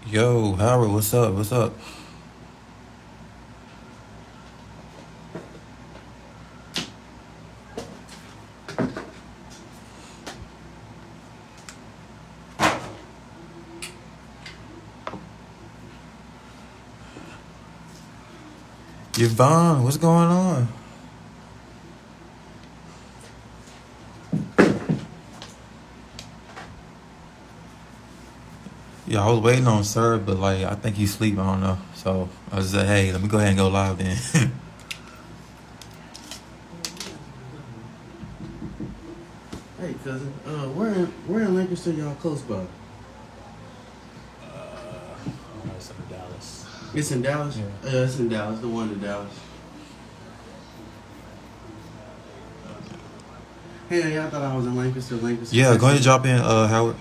Yo, Howard, what's up? What's up? Yvonne, what's going on? Yeah, I was waiting on Sir, but like I think he's sleeping. I don't know. So I was like, hey, let me go ahead and go live then. Hey, cousin. Where in Lancaster y'all close by? Oh, it's in Dallas. It's in Dallas. Yeah. It's in Dallas. The one in Dallas. Hey, y'all thought I was in Lancaster, Yeah, go ahead and Tennessee. drop in, Howard.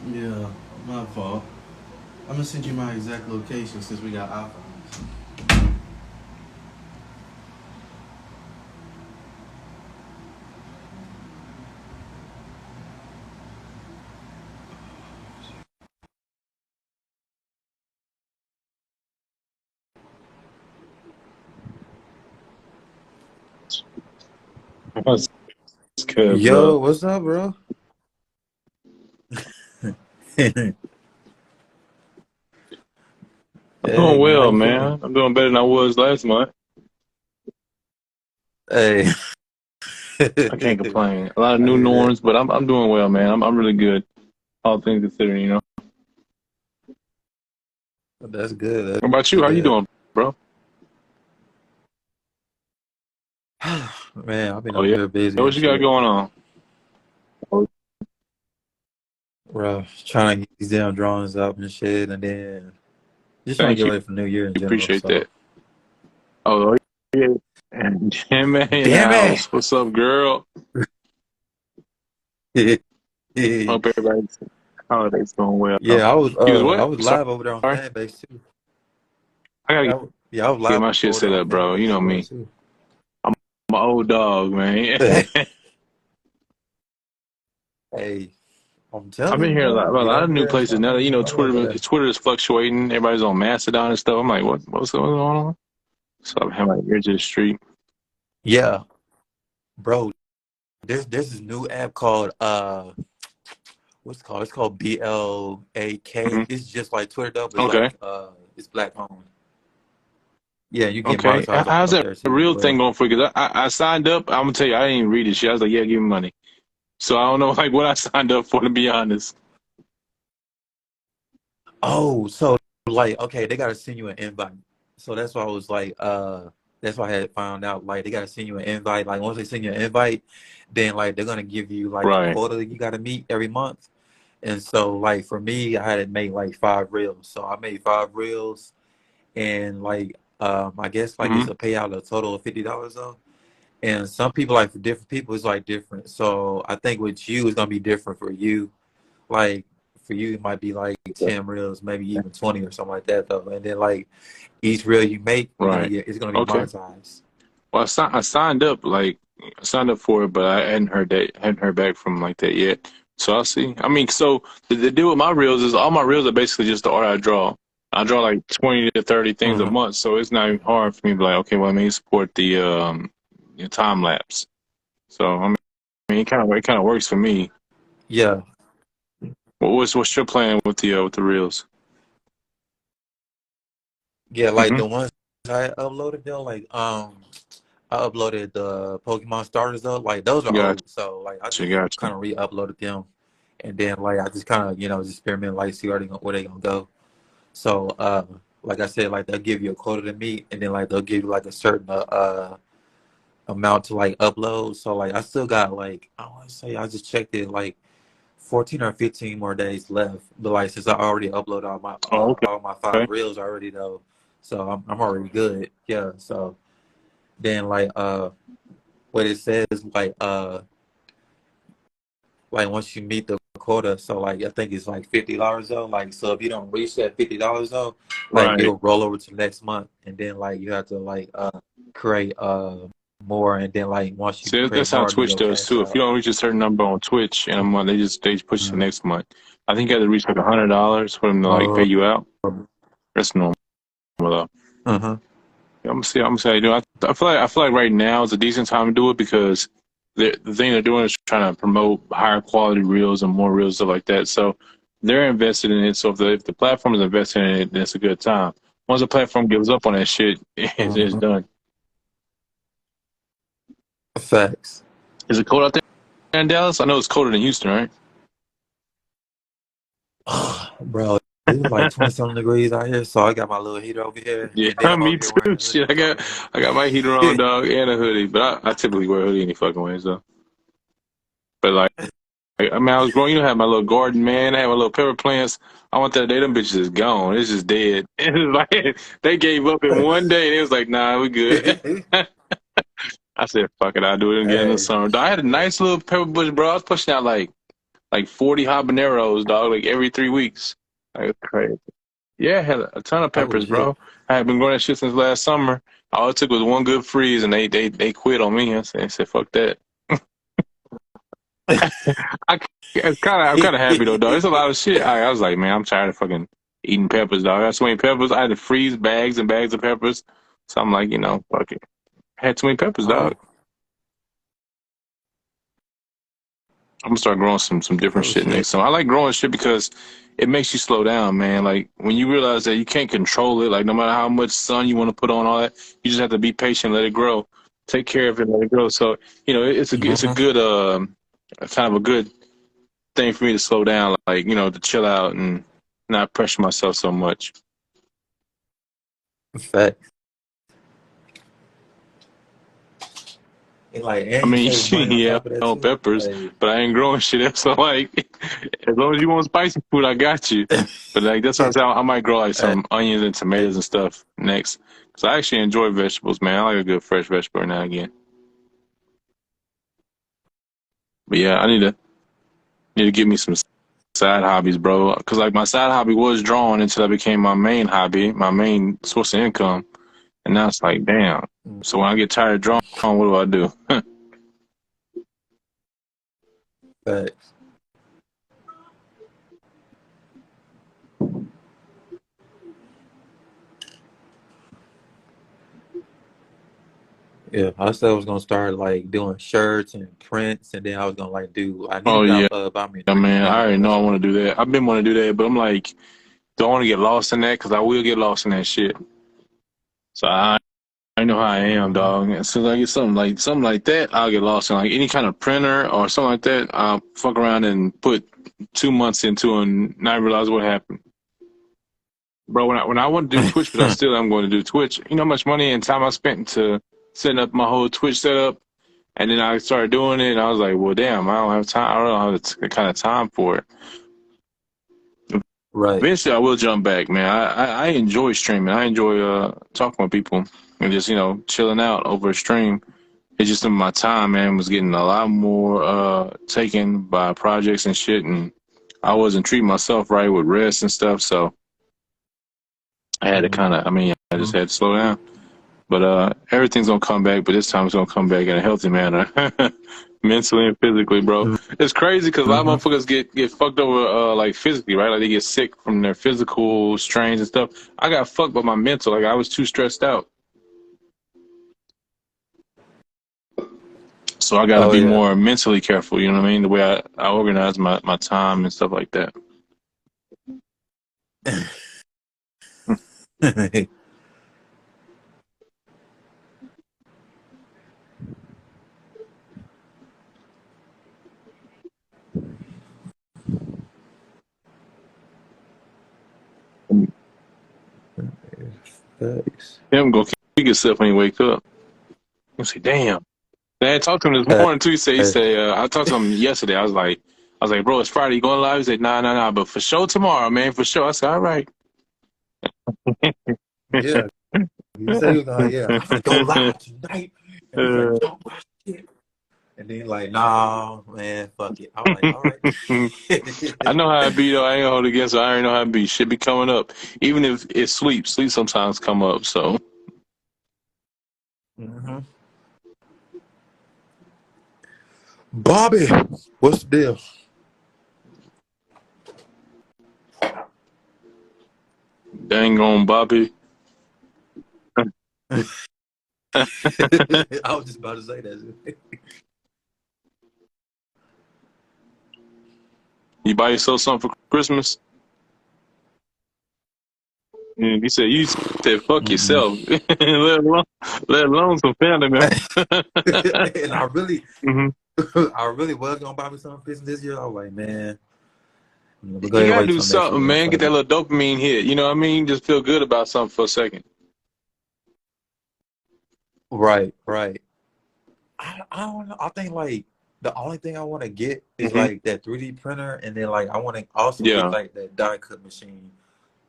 Yeah, my fault. I'm gonna send you my exact location since we got iPhones. That's good, bro. Yo, what's up, bro? Hey I'm doing man, how well, you feeling? man. I'm doing better than I was last month. Hey. I can't complain. A lot of I new hear that. norms, but I'm doing well, man. I'm really good. All things considered, you know. That's good. What about you? That's How you good. doing, bro? Man, I've been Oh over yeah. here busy What and you got shit. going on? Oh, Bro, trying to get these damn drawings up and shit, and then just trying to get thank you. ready for New Year in general. Appreciate So, that. Oh yeah. And Jim in the damn it! house. What's up, girl? Hope everybody's holidays going well. Yeah, You was I what? was Sorry. live over there on I Fanbase too. gotta Yeah, I was get live my shit over there set on up, bro. You Fanbase know as well me. too. I'm my old dog, man. Hey, I'm I've telling been you, hearing bro, about a get lot of over new there and places try to now that make you some know money over Twitter there. Twitter is fluctuating. Everybody's on Mastodon and stuff. I'm like, what's going on? So I'm having my ear to the street. Yeah, bro, there's this new app called what's it called? It's called BLAK. Hmm. It's just like Twitter though, but it's Okay, like it's black owned. Yeah, you can get okay. monetized How's off that there too as real thing well. going for you? 'Cause I signed up. I'm gonna tell you, I didn't even read it. Shit. I was like, yeah, give me money. So I don't know like what I signed up for, to be honest. Oh, so like okay, they gotta send you an invite. So that's why I was like, that's why I had found out like they gotta send you an invite. Like once they send you an invite, then like they're gonna give you like a Right. quota that you gotta meet every month. And so like for me, I had to make like 5 reels. So I made 5 reels and like I guess like it's Hmm. a payout of a total of $50 though. And some people like for different people it's like different. So I think with you it's gonna be different for you. Like for you it might be like 10 reels, maybe even 20 or something like that though. And then like each reel you make, you're gonna Right. get it's gonna be Okay. monetized. Well, I signed up like I signed up for it, but I hadn't heard back from like that yet. So I'll see. I mean, so the deal with my reels is all my reels are basically just the art I draw. I draw like 20 to 30 things a Uh-huh. month, so it's not even hard for me to be like, okay, well, let me support the time lapse. So it kind of works for me. Yeah. What's your plan with the reels? Yeah, like Hmm. the ones I uploaded though, like I uploaded the Pokemon starters though, like those are Gotcha, old. So like I just gotcha. kind of re-uploaded them and then like I just kind of, just experiment like see where they gonna go. So like I said, like they'll give you a quota to meet and then like they'll give you like a certain amount to like upload. So like I still got like I want to say I just checked it like 14 or 15 more days left. But like since I already uploaded Oh, all my five okay. reels already though, so I'm already good. Yeah. So then like what it says like once you meet the quota, so like I think it's like $50 though. Like so if you don't reach that $50 though, like Right. it'll roll over to next month and then like you have to like create more, and then like once you See, create that's how more, then Twitch you'll does cash too. If out. you don't reach a certain number on Twitch in a month, they push it the Mm-hmm. next month. I think you have to reach like $100 for them to like pay Oh. you out. That's normal though. Uh-huh. I'm gonna see how you do. I feel like right now is a decent time to do it because the thing they're doing is trying to promote higher quality reels and more reels, stuff like that. So they're invested in it. So if the platform is invested in it, then it's a good time. Once the platform gives up on that shit, it's Uh-huh. done. Facts. Is it cold out there in Dallas? I know it's colder than Houston, right? Bro, it was like 20 something degrees out here, so I got my little heater over here, Yeah, and then I'm over me here wearing too. a hoodie Shit, on top of I got my heater on, it. dog, and a hoodie. But I typically wear a hoodie any fucking way, so. But like, I mean, I was growing. You know, I had my little garden, man. I had my little pepper plants. I went there today. Them bitches is gone. It's just dead. It was like they gave up in one day. And it was like, nah, we good. I said, fuck it. I'll do it again in the Hey, summer. Dog, I had a nice little pepper bush, bro. I was pushing out like 40 habaneros, dog, like every 3 weeks. Like, it's crazy. Yeah, I had a ton of oh peppers, shit. bro. I had been growing that shit since last summer. All it took was one good freeze, and they quit on me. I said, fuck that. I I'm kind of happy though, dog. It's a lot of shit. I was like, man, I'm tired of fucking eating peppers, dog. I got so many peppers. I had to freeze bags and bags of peppers. So I'm like, fuck it. I had too many peppers, dog. Oh, I'm gonna start growing some different oh shit shit. next time. I like growing shit because it makes you slow down, man. Like when you realize that you can't control it, like no matter how much sun you want to put on all that, you just have to be patient, let it grow, take care of it, let it grow. So it's a Mm-hmm. good kind of a good thing for me to slow down, like to chill out and not pressure myself so much. Facts. And like, I and you mean, save money on yeah, top of that on too. peppers, Like, but I ain't growing shit. So like, as long as you want spicy food, I got you. But like that's why I said I might grow like hey, some onions and tomatoes and stuff next, because I actually enjoy vegetables, man. I like a good fresh vegetable now and again. But yeah, I need to give me some side hobbies, bro. Because like my side hobby was drawing until that became my main hobby, my main source of income, and now it's like, damn. So when I get tired of drawing, what do I do? facts. Yeah, I said I was gonna start like doing shirts and prints, and then I was gonna like do. I need to Oh yeah, buy me a 3D man. I printer already though. know That's I what want to do that. I've been wanting to do that, but I'm like, don't want to get lost in that because I will get lost in that shit. So I know how I am, mm-hmm. dog. As soon as I get something like that, I'll get lost in like any kind of printer or something like that. I'll fuck around and put 2 months into and not realize what happened. Bro, when I want to do Twitch, but I still am going to do Twitch. You know how much money and time I spent into setting up my whole Twitch setup, and then I started doing it, and I was like, well, damn, I don't have time. I don't have the kind of time for it. Right. Eventually, I will jump back, man. I enjoy streaming. I enjoy talking with people and just chilling out over a stream. It's just that my time, man, was getting a lot more taken by projects and shit, and I wasn't treating myself right with rest and stuff. So I had to Mm-hmm. I just had to slow down. But everything's gonna come back. But this time it's gonna come back in a healthy manner, mentally and physically, bro. It's crazy because a lot of Mm-hmm. motherfuckers get fucked over like physically, right? Like they get sick from their physical strains and stuff. I got fucked by my mental. Like I was too stressed out, so I got to Oh be yeah. more mentally careful. You know what I mean? The way I organize my time and stuff like that. Facts. Him go kick himself when he wake up. I say, damn. Man, I talked to him this Hey, morning too. He hey. said, I talked to him yesterday. I was like, bro, it's Friday. You going live? He said, nah, but for sure tomorrow, man, for sure. I said, all right. Yeah. You say you're gonna, yeah, I'm gonna go live tonight. And he's like, talk my shit. And then like, nah, man, fuck it. I'm like, all right. I know how it be though. I ain't gonna hold it against. I already know how it be. Shit be coming up. Even if it's sleep sometimes come up. So Mm-hmm. Bobby, what's the deal? Dang on Bobby. I was just about to say that. You buy yourself something for Christmas? And he said, you said, fuck Mm-mm. yourself. let alone some family members. And I really, Hmm. I really was gonna buy me something Christmas this year. I was like, man, we'll go You ahead and gotta wait do till next something, year. man. Get Fuck that it. little dopamine hit. You know what I mean? Just feel good about something for a second. Right, right. I don't know. I think like the only thing I want to get is Hmm. like that 3D printer, and then like I want to also get Yeah. like that die cut machine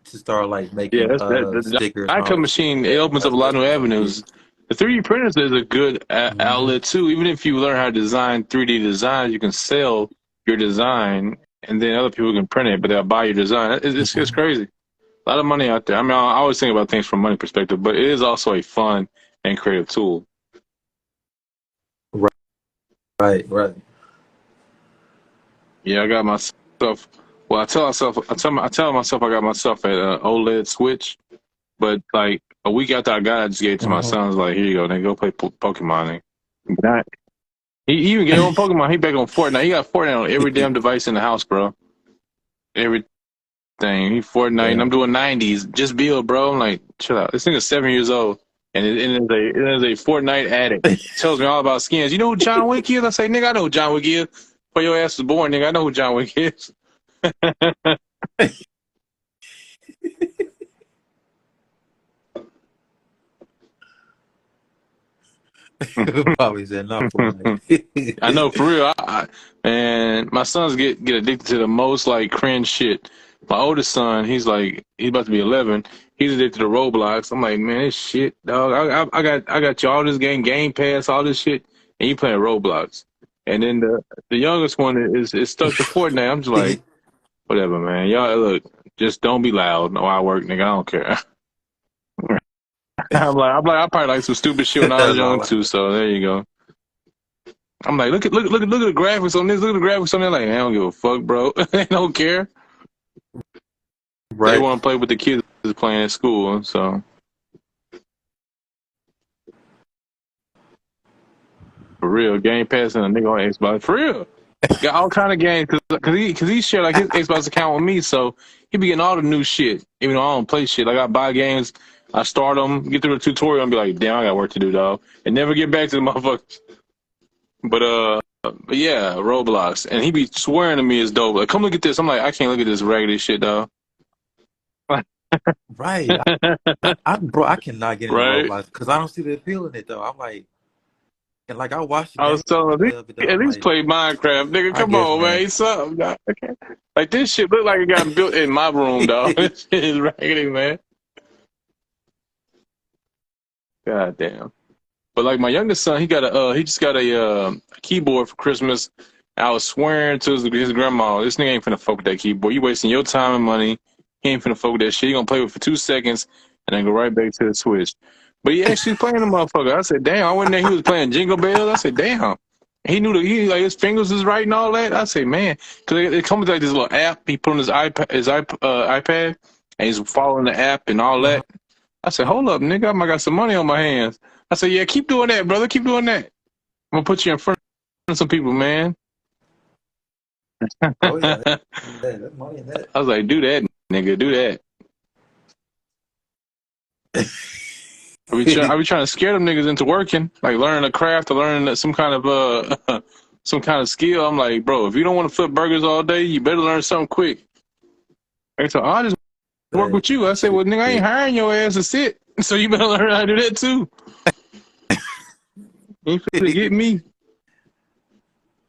to start like Yeah, making that's that. The stickers and all die-cut that shit machine, like it that. opens up a lot That's of new what I want to avenues. The 3D printers is a good get. outlet too. Even if you learn how to design 3D designs, you can sell your design, and then other people can print it, but they'll buy your design. It's Mhm. crazy. A lot of money out there. I mean, I always think about things from a money perspective, but it is also a fun and creative tool. Right, right, right. Yeah, I got myself. Well, I tell myself I got myself an OLED Switch, but like a week after I got it, I just gave it to my Uh-huh. son. I was like, here you go, then go play Pokemon. Nigga. He even gave on Pokemon. He back on Fortnite. He got Fortnite on every damn device in the house, bro. Everything. He Fortnite, and I'm Damn. doing 90s. Just build, bro. I'm like, chill out. This nigga's 7 years old, and it is a Fortnite addict. Tells me all about skins. You know who John Wick is? I say, nigga, I know who John Wick is. Before your ass was born, nigga, I know who John Wick is. Probably said not Fortnite. I know for real. And my sons get addicted to the most like cringe shit. My oldest son, he's about to be 11. He's addicted to Roblox. I'm like, man, this shit, dog. I got you all this Game Pass, all this shit, and you playing Roblox. And then the youngest one is stuck to Fortnite. I'm just like, whatever, man. Y'all look, just don't be loud. No, I work, nigga. I don't care. I probably like some stupid shit when I was That's young all too. So there you go. I'm like, look at the graphics on this. Look at the graphics on there. Like, I don't give a fuck, bro. They don't care. They right. want to play with the kids that's playing at school. So for real, Game Pass and a nigga on Xbox. For real, got all kind of games because he shared like his Xbox account with me. So he be getting all the new shit. Even though I don't play shit, like I buy games, I start them, get through the tutorial, and be like, damn, I got work to do, dog, and never get back to the motherfuckers. But yeah, Roblox, and he be swearing to me it's dope. Like, come look at this. I'm like, I can't look at this raggedy shit, dog. Right. Bro, I cannot get into Right? Roblox because I don't see the appeal in it though. I'm like, and like I watch the I was telling him, of it though. at I'm least like, play Minecraft, nigga. I Come guess, on, man. man. Something, dog. Okay. Like this shit look like it got built in my room, dog. This shit is raggedy, man. God damn. But like my youngest son, he just got a keyboard for Christmas. I was swearing to his grandma, this nigga ain't finna fuck with that keyboard. You wasting your time and money. He ain't finna fuck with that shit. He gonna play with it for 2 seconds and then go right back to the Switch. But he actually playing the motherfucker. I said, damn. I went there. He was playing Jingle Bells. I said, damn. He knew like his fingers was right and all that. I said, man, because it comes with like this little app. He put on his iPad, and he's following the app and all Uh-huh. that. I said, hold up, nigga. I might got some money on my hands. I said, yeah, keep doing that, brother. Keep doing that. I'm gonna put you in front of some people, man. Oh yeah, I that's money in that. was like, do that, nigga. Do that. I be trying to scare them niggas into working, like learning a craft or learning some kind of some kind of skill. I'm like, bro, if you don't want to flip burgers all day, you better learn something quick. They say, I just work Hey, with you. I say, shit. well, nigga, I ain't hiring your ass to sit, so you better learn how to do that too. You ain't finna get me.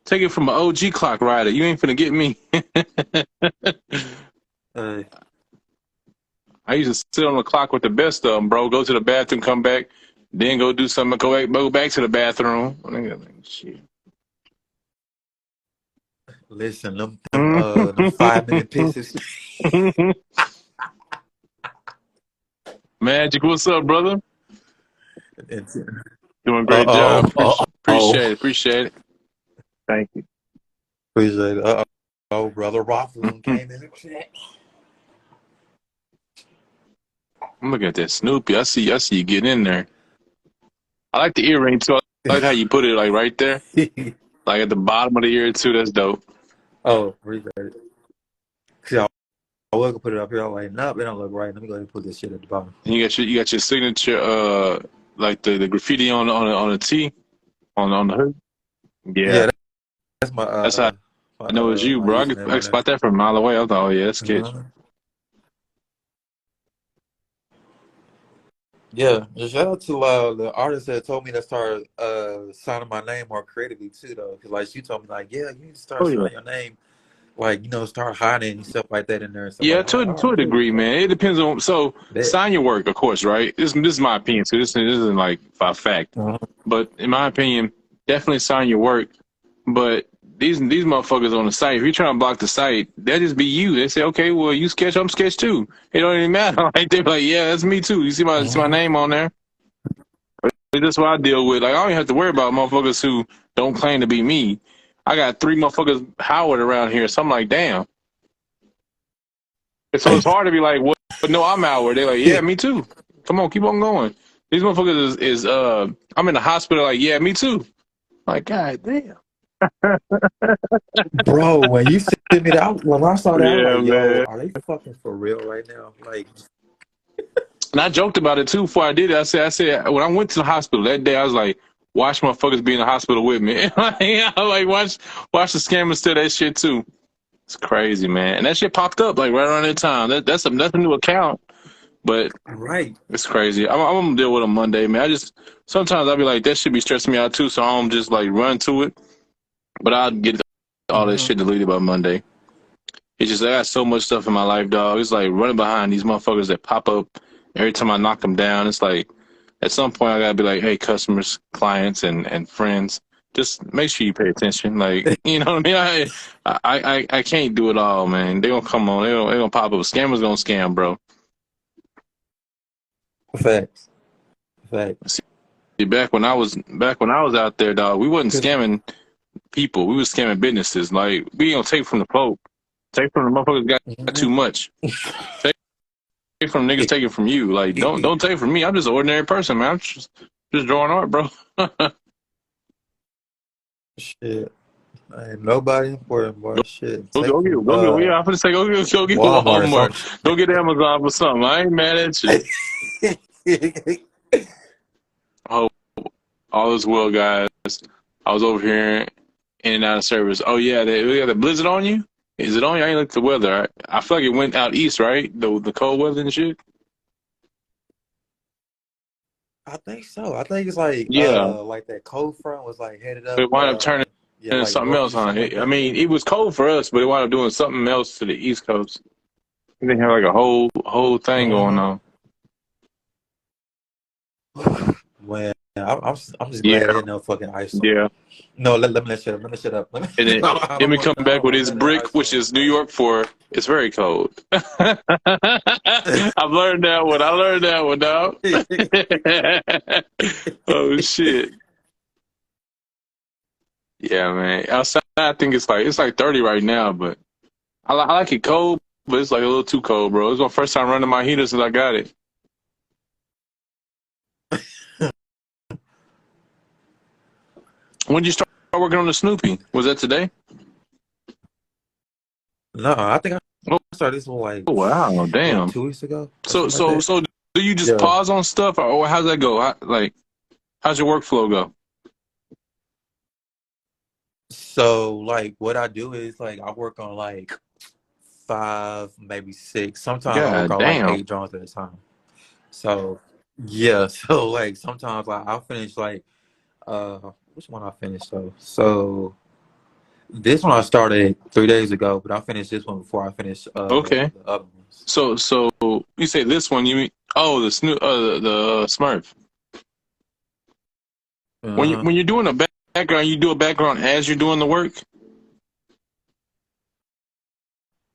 Take it from an OG clock rider. You ain't finna get me. Uh, I used to sit on the clock with the best of them, bro. Go to the bathroom, come back, then go do something, go back to the bathroom. Shit. listen, them 5 minute pisses. Magic, what's up, brother? It's, Doing a great job. oh, Appreciate it. Thank you. Appreciate it. Oh, brother Rothland came in the chat. I'm looking at that Snoopy. I see you get in there. I like the earring too. I like how you put it like right there, like at the bottom of the ear too. That's dope. Oh, appreciate it. See, I was gonna put it up here. I'm like, nope, it don't look right. Let me go ahead and put this shit at the bottom. And you got your signature, like the graffiti on the T on the hood. Yeah, Yeah, that's my that's how I know it's you, my bro. I username could on there. spot that from a mile away. I thought, oh yeah, that's sketch. Yeah, and shout out to the artist that told me to start signing my name more creatively too, though. 'Cause like she told me, like, yeah, you need to start Oh yeah. signing your name, like start hiding and stuff like that in there and stuff Yeah, like that. I'm like, to oh, a cool, degree, man. It depends on. So bet. sign your work, of course, right? This is my opinion. So this isn't like a fact, Uh-huh. but in my opinion, definitely sign your work. But these motherfuckers on the site, if you're trying to block the site, they'll just be you. They say, okay, well, you sketch, I'm sketch too. It don't even matter. Like they're like, yeah, that's me too. You see my name on there. That's what I deal with. Like I don't even have to worry about motherfuckers who don't claim to be me. I got 3 motherfuckers Howard around here, so I'm like, damn. And so it's hard to be like, what? But no, I'm Howard. They're like, yeah, me too. Come on, keep on going. These motherfuckers is I'm in the hospital. Like, yeah, me too. Like, god damn. Bro, when you sent me that, when I saw that, I was Yeah, like, yo, man. are they fucking for real right now? Like, And I joked about it too before I did it. I said when I went to the hospital that day, I was like, watch motherfuckers be in the hospital with me. like watch the scammers steal that shit too. It's crazy, man. And that shit popped up like right around that time. That's a new account, but right. it's crazy. I'm gonna deal with them Monday, man. I just sometimes I'll be like that should be stressing me out too, so I don't just like run to it. But I'll get all that shit deleted by Monday. It's just I got so much stuff in my life, dog. It's like running behind these motherfuckers that pop up every time I knock them down. It's like at some point I gotta be like, hey, customers, clients, and friends, just make sure you pay attention. Like, you know what I mean? I can't do it all, man. They gonna come on. They gonna pop up. Scammers gonna scam, bro. Facts. See, back when I was out there, dog, we wasn't scamming people. We was scamming businesses. Like we ain't gonna take from the folk. Take from the motherfuckers got too much. Take from niggas taking from you. Like don't take from me. I'm just an ordinary person, man. I'm just drawing art, bro. Shit. Ain't nobody important, boy. Shit. Go Take get from yeah. I'm gonna say go get Walmart or Walmart. Go get Amazon for something. I ain't mad at you. something. Oh, all is well, guys. I was over here in and out of service. Oh yeah, we got the blizzard on you. Is it on you? I ain't looked at the weather. I feel like it went out east, right? The cold weather and shit. I think so. I think it's like Yeah, like that cold front was like headed up it wound up turning yeah, into like something else, northeast or huh? something like I that. mean, it was cold for us, but it wound up doing something else to the East Coast. They have like a whole thing going on. Well, I'm just glad Yeah, there's no fucking ice on. yeah. No, let me shut up. Let me shut up. And then we come back with his brick, which is New York for it's very cold. I've learned that one. I learned that one, dog. Oh shit. Yeah, man. Outside, I think it's like 30 right now, but I like it cold, but it's like a little too cold, bro. It's my first time running my heater since I got it. When did you start working on the Snoopy? Was that today? No, I think I started this one like Oh wow, damn. 2 weeks ago. So do you just Yeah. pause on stuff, or how's that go? How's your workflow go? So like what I do is like I work on like 5, maybe 6. Sometimes I work God on damn. like 8 drawings at a time. So yeah, so like sometimes like I'll finish like which one I finished though? So this one I started 3 days ago, but I finished this one before I finished Okay. the other ones. So you say this one? You mean the Smurf? When you're doing a background, you do a background as you're doing the work.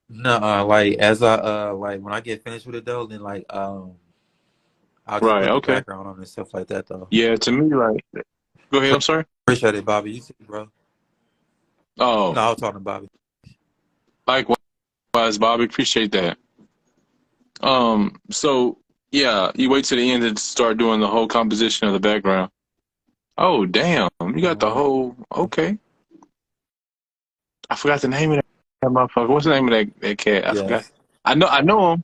No, like as I like when I get finished with it though, then like I'll just Right. put the Okay. background on and stuff like that though. Yeah. To me, like, go ahead. I'm sorry. Appreciate it, Bobby. You too, bro. Oh, No, I was talking to Bobby. likewise, Bobby. Appreciate that. So yeah, you wait to the end to start doing the whole composition of the background. Oh, damn. You got the Uh-huh. whole, okay. I forgot the name of that motherfucker. What's the name of that cat? I forgot. Yes. I know him.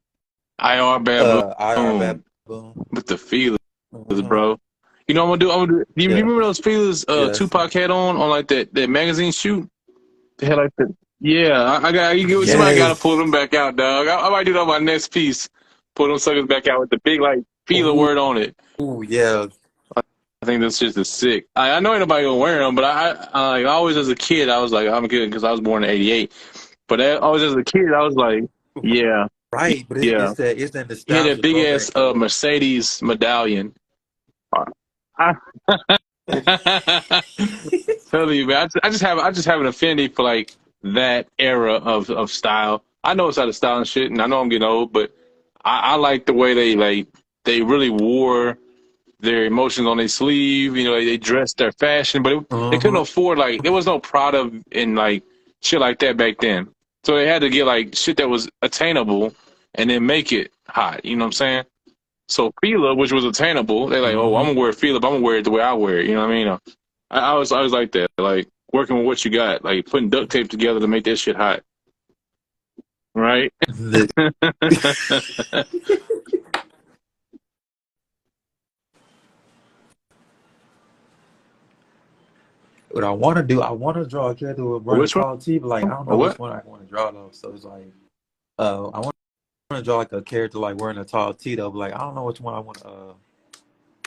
IR IR Baboon Baboon. with the feelers, Uh-huh. bro. You know what I'm gonna do? Do you Yeah. remember those feelers Yes. Tupac had on like that magazine shoot? They had like the yeah. Somebody got to pull Yes. them back out, dog. I might do that on my next piece. Pull them suckers back out with the big like feeler Ooh, word on it. yeah. I think that's just as sick. I know ain't nobody gonna wear them, but I always as a kid I was like I'm good because I was born in '88. But always as a kid I was like, yeah, Right, but yeah. it's that He had that nostalgia big ass throwback to it. Mercedes medallion. I, tell you, man, I just have an affinity for like that era of style. I know it's out of style and shit, and I know I'm getting old, but I like the way they really wore their emotions on their sleeve. You know, they dressed their fashion, but they couldn't Uh-huh. afford like there was no Prada and like shit like that back then. So they had to get like shit that was attainable and then make it hot. You know what I'm saying? So Fila, which was attainable, they're like, oh, I'm Uh-huh. gonna wear Fila, but I'm gonna wear it the way I wear it. You know what I mean? I was like that, like working with what you got, like putting duct tape together to make that shit hot, right? The- what I want to draw a character with running Which one? tall T, but like I don't Or know which what? one I want to draw though. So it's like, I want to draw like a character like wearing a tall T though, but like I don't know which one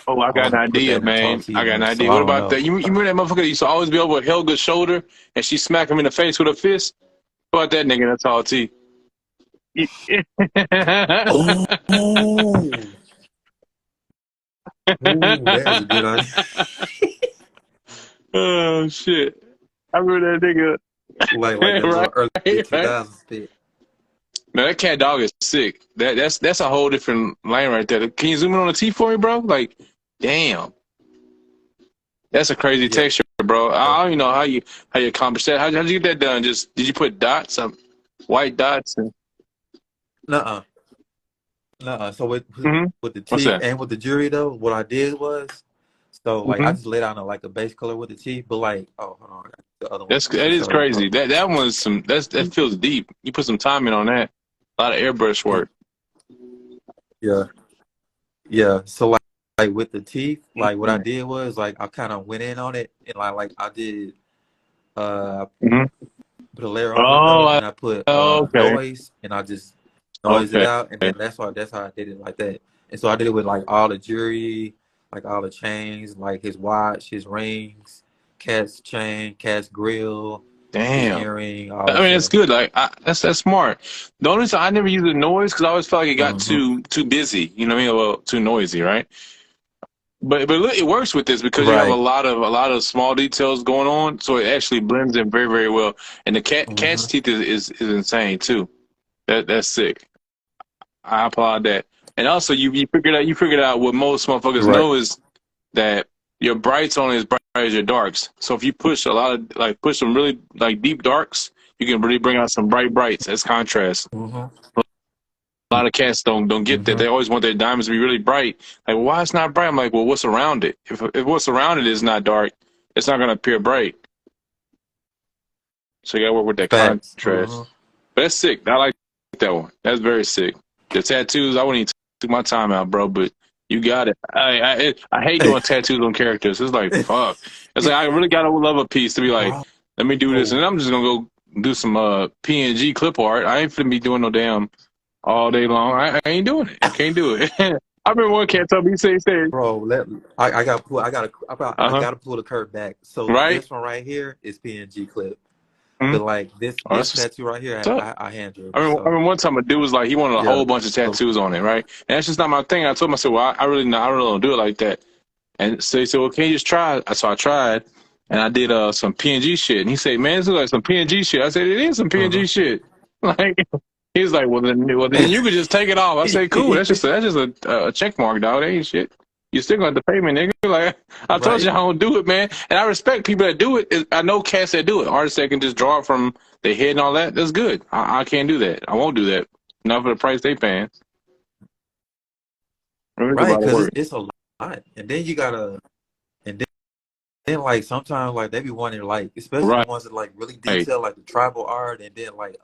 Oh, I I got want an to put that idea, in the tall man. T I got an one. So idea. I What don't about know. that? You remember that motherfucker that used to always be over Helga's shoulder and she smack him in the face with a fist? What about that nigga? That's all T. Oh, oh, that is a good idea. Oh shit! I remember that nigga. Like that Right, little early two right. thousands shit. Man, that cat dog is sick. That's a whole different lane right there. Can you zoom in on the T for me, bro? Like, damn, that's a crazy Yeah. texture, bro. I don't even know how you accomplish that. How'd you get that done? Just did you put dots, white dots? And, Nuh-uh. Nuh-uh. So hmm with the What's teeth that? and with the jewelry though, what I did was so like I hmm just laid out like a base color with the teeth, but like oh hold on, I got the other one That to is show you. crazy. Hold on. That one's that feels deep. You put some time in on that. A lot of airbrush work. Yeah. Yeah. So like with the teeth, like what I Mm-hmm. did was like I kind of went in on it and like I did uh put a layer over it Oh, though, and I put okay, noise and I just noise it okay. out, and then that's how I did it like that. And so I did it with like all the jewelry, like all the chains, like his watch, his rings, cat's chain, cat's grill, his Damn. earring, all I that mean, it's stuff. good. Like that's smart. The only time I never used the noise because I always felt like it got Uh-huh. too busy. You know what I mean? Well, too noisy, right? But look, it works with this because you have Right. a lot of small details going on, so it actually blends in very very well. And the cat's Uh-huh. teeth is insane too. That's sick. I applaud that. And also, you figured out what most motherfuckers Right. know is that your brights only as bright as your darks. So if you push a lot of like push some really like deep darks, you can really bring out some brights as contrast. Uh-huh. A lot of cats don't get that. Uh-huh. They always want their diamonds to be really bright. Like, well, why it's not bright? I'm like, well, what's around it? If what's around it is not dark, it's not gonna appear bright. So you gotta work with that Facts. contrast. Uh-huh. But that's sick. I like that one. That's very sick. The tattoos, I wouldn't even took my time out, bro. But you got it. I hate doing tattoos on characters. It's like fuck. It's like I really gotta love a piece to be like, Bro. let me do this, and I'm just gonna go do some PNG clip art. I ain't finna be doing no damn all day long. I ain't doing it. Can't do it. I remember one cat told me he said, Bro, I uh-huh, gotta pull the curve back. So right? this one right here is PNG clip. Mm-hmm. But like Oh, this that's what's tattoo right here, up. I hand drew. I So remember one time a dude was like, he wanted a yeah. whole bunch of So tattoos on it, right? And that's just not my thing. I told him, I said, well, I really don't do it like that. And so he said, well, can you just try it? So I tried, and I did some PNG shit. And he said, man, this looks like some PNG shit. I said, it is some uh-huh. PNG shit. Like, he's like, well, then you could just take it off. I said, cool. That's just a check mark, dog. That ain't shit. You still gonna have to pay me, nigga. Like I told you, I Right. don't do it, man. And I respect people that do it. I know cats that do it. Artists that can just draw it from their head and all that. That's good. I can't do that. I won't do that. Not for the price they paying. It's a Right, lot of because work. it's a lot, and then you gotta, and then like sometimes like they be wanting like, especially the Right. ones that like really detail like the tribal art, and then like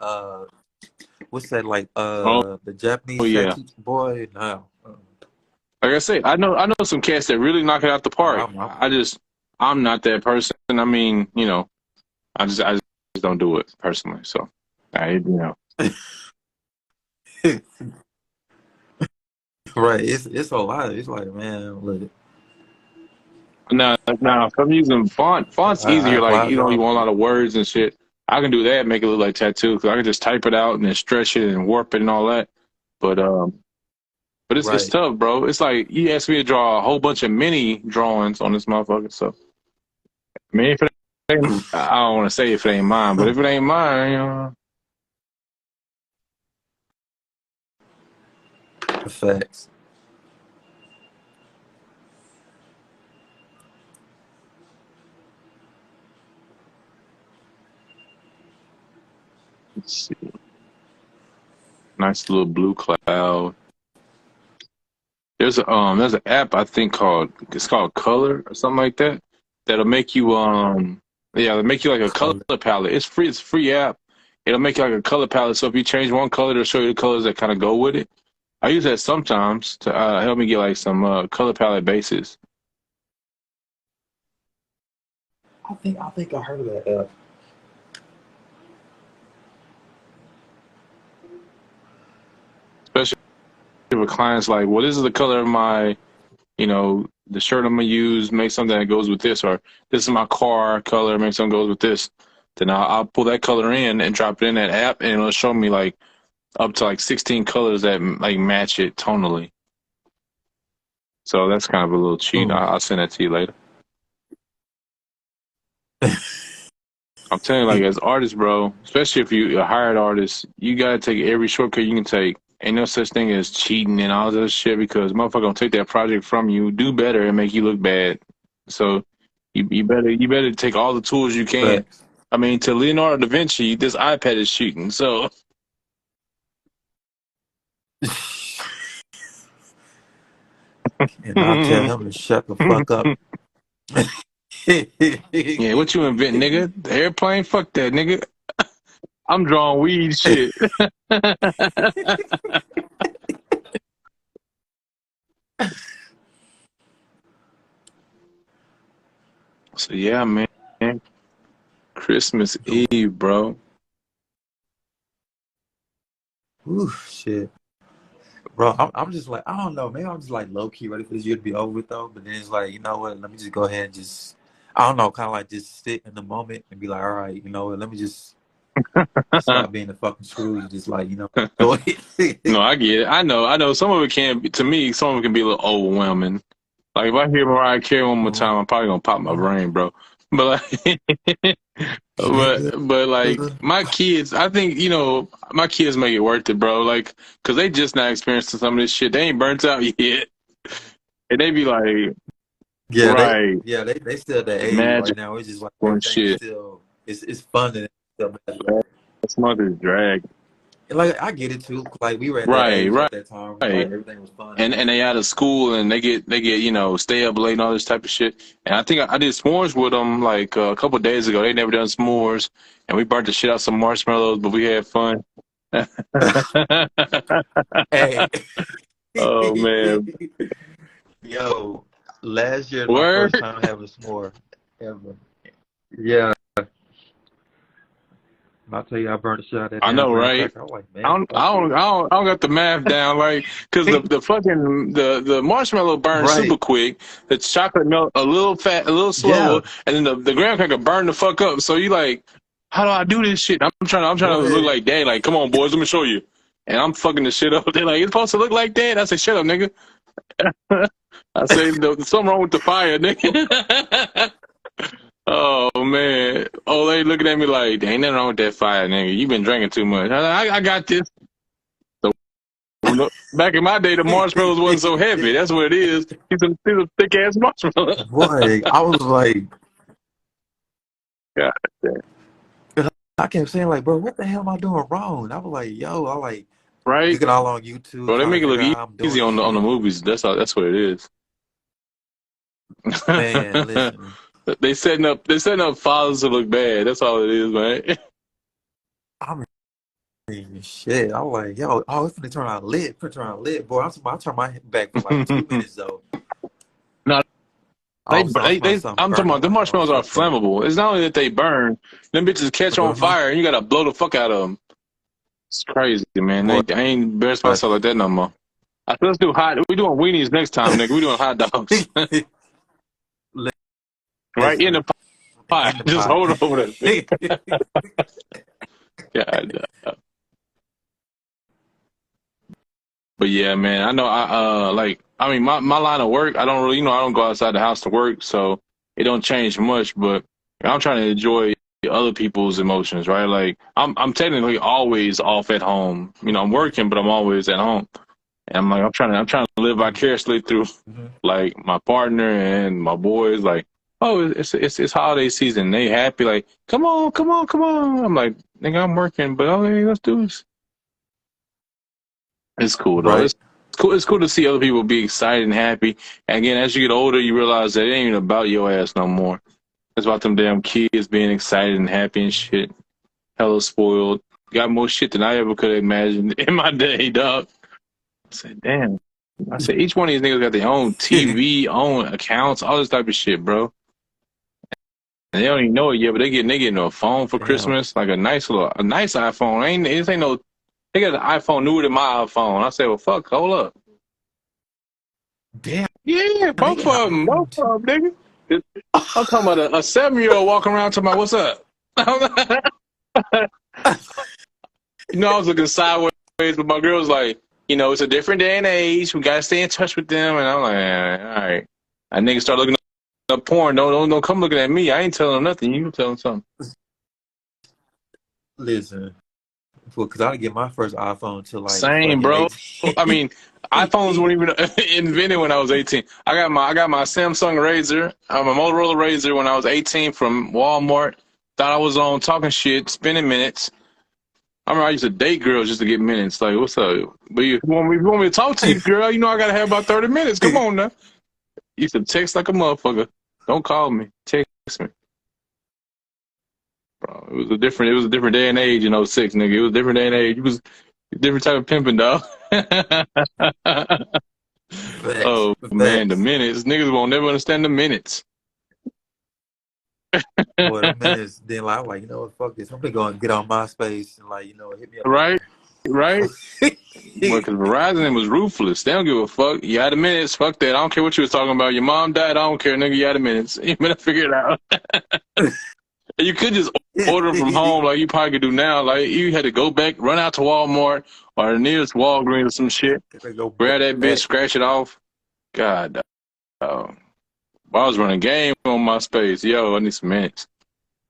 what's that like Oh the Japanese yeah. tattoo boy? No, Like I say, I know some cats that really knock it out the park. I'm not that person. I mean, I just don't do it personally. So right. It's a lot. It's like, man, look, Now if I'm using font's I easier. Like applaud you y'all. want a lot of words and shit. I can do that, make it look like tattoo because I can just type it out and then stretch it and warp it and all that. But it's Right. tough, bro. It's like you asked me to draw a whole bunch of mini drawings on this motherfucker. So I mean, if it ain't, I don't want to say if it ain't mine, but if it ain't mine, Facts. let's see. Nice little blue cloud. There's an app I think called Color or something like that. That'll make you it'll make you like a color Color. palette. It's free. It's a free app. It'll make you like a color palette. So if you change one color, it'll show you the colors that kind of go with it. I use that sometimes to help me get like some color palette bases. I think I heard of that app. Especially with clients like, well, this is the color of my, the shirt I'm gonna use. Make something that goes with this, or this is my car color. Make something goes with this. Then I'll pull that color in and drop it in that app, and it'll show me like up to like 16 colors that like match it tonally. So that's kind of a little cheat. Ooh. I'll send that to you later. I'm telling you, like as artists, bro, especially if you're a hired artist, you gotta take every shortcut you can take. Ain't no such thing as cheating and all this shit because motherfucker gonna take that project from you, do better, and make you look bad. So you better take all the tools you can. Facts. I mean, to Leonardo da Vinci, this iPad is cheating. So And I'll tell him to shut the fuck up. yeah, what you invent, nigga? The airplane? Fuck that, nigga. I'm drawing weed shit. So yeah, man. Christmas Eve, bro. Ooh, shit. Bro, I'm just like, I don't know, maybe I'm just like low key ready for this year to be over with though. But then it's like, you know what? Let me just go ahead and just, I don't know, kind of like just sit in the moment and be like, all right, you know what? Let me just stop being a fucking Scrooge. Just like, go ahead. No, I get it. I know. Some of it can be, to me, some of it can be a little overwhelming. Like if I hear Mariah Carey one more time, I'm probably gonna pop my brain, bro. But like, but like my kids, I think my kids make it worth it, bro. Like, cause they just not experiencing some of this shit. They ain't burnt out yet, and they be like, Yeah, right, they still at that age right magic now. It's just like and everything is shit. still it's fun and it's still magical. That's mother's drag. And like I get it too. Like we were at that Right, age right, at that time. Like right. everything was fun. And they out of school and they get stay up late and all this type of shit. And I think I did s'mores with them like a couple of days ago. They never done s'mores, and we burnt the shit out some marshmallows, but we had fun. Hey, Oh man, yo, last year my first word! time having a s'more ever. Yeah, and I'll tell you, I burned the shit out of that I damn know, graham right? cracker. I'm like, I man, don't, I fuck don't, this. I don't, I don't got the math down, like, cause the fucking the marshmallow burns super Right? quick. The chocolate melt a little fat, a little Yeah. slower, and then the graham cracker burn the fuck up. So you like, how do I do this shit? I'm trying to look Right. like dad. Like, come on, boys, let me show you. And I'm fucking the shit up. They're like, it's supposed to look like that. I say, shut up, nigga. I say, there's something wrong with the fire, nigga. Oh man. Oh, they looking at me like, there ain't nothing wrong with that fire, nigga. You been drinking too much. I got this. So Back in my day, the marshmallows wasn't so heavy. That's what it is. These are thick ass marshmallows. Boy, I was like, God damn. I kept saying like, bro, what the hell am I doing wrong? I was like, yo, I like Right? looking all on YouTube Bro, they trying make to it figure out look how I'm easy doing on the shit. movies. That's what it is. Man, listen, They setting up fathers to look bad. That's all it is, man. I mean, shit. I was like, yo, oh, it's finna turn out lit, boy. I turned my back for like 2 minutes though. No, I was smelling something I'm talking burning. about I'm the like, oh marshmallows are fuck that. flammable. It's not only that they burn, them bitches catch on Uh-huh. fire and you gotta blow the fuck out of them. It's crazy, man. Boy, I ain't embarrassed myself like that no more. I said, let's do we doing weenies next time, nigga. We doing hot dogs. Right in the listen, pot. in the Just pot. hold over that. God. But yeah, man, I know I mean my line of work, I don't really I don't go outside the house to work, so it don't change much, but I'm trying to enjoy other people's emotions, right? Like I'm technically always off at home. I'm working, but I'm always at home. And I'm trying to live vicariously through Mhm. like my partner and my boys, like, oh, it's holiday season. They happy, like, come on, come on, come on. I'm like, nigga, I'm working, but okay, let's do this. It's cool though. Right. It's cool to see other people be excited and happy. And again, as you get older, you realize that it ain't even about your ass no more. It's about them damn kids being excited and happy and shit. Hella spoiled. Got more shit than I ever could have imagined in my day, dog. I said, damn. I said, each one of these niggas got their own TV, own accounts, all this type of shit, bro. And they don't even know it yet, but they getting a phone for Damn. Christmas, like a nice iPhone. This ain't no. They got an iPhone newer than my iPhone. I said, well, fuck, hold up. Damn. Yeah, They both got of them, iPhone too. nigga. I'm talking about a 7-year-old walking around talking about what's up. I was looking sideways, but my girl was like, it's a different day and age. We gotta stay in touch with them, and I'm like, all right. And niggas start looking up porn. Don't come looking at me. I ain't telling them nothing. You tell them something. Listen, because I didn't get my first iPhone till like Same, fucking bro. I 18. mean, iPhones weren't even invented when I was 18. I got my Samsung Razr, my Motorola Razr when I was 18 from Walmart. Thought I was on talking shit, spending minutes. I remember I used to date girls just to get minutes. Like, what's up? But if you want me to talk to you, girl, I gotta have about 30 minutes. Come on now. Used to text like a motherfucker. Don't call me. Text me. Bro, it was a different day and age in '06, nigga. It was a different day and age. It was a different type of pimping, dog. Facts. Oh man, the Facts. minutes. Niggas won't never understand the minutes. Boy, the minutes, then like, I'm like, you know what, fuck this. I'm gonna go and get on MySpace and like, hit me up Right? again. Right? Well, because Verizon was ruthless. They don't give a fuck. You had the minutes. Fuck that. I don't care what you was talking about. Your mom died. I don't care, nigga. You had the minutes. You better figure it out. You could just order from home like you probably could do now. Like you had to go back, run out to Walmart or the nearest Walgreens or some shit. Gotta go Grab that bitch, back. scratch it off. God, I was running game on MySpace. Yo, I need some minutes.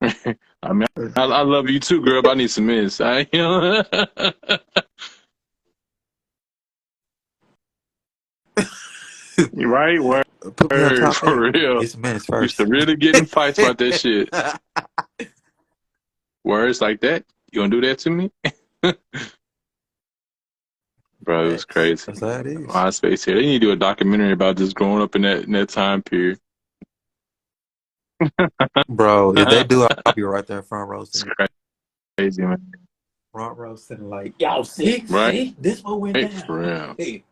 I mean, I love you too, girl, but I need some minutes. You right? Put me on Word, top 8. for real. Get some minutes Used first. to really get in fights about that shit. Words like that? You gonna do that to me? Bro, it was Facts. crazy. That's how it is. MySpace here. They need to do a documentary about just growing up in that time period. Bro, if they do, I'll be right there front row It's sitting. crazy, man. Front row sitting like, yo, see? Right? See? This what went down. For real. Hey.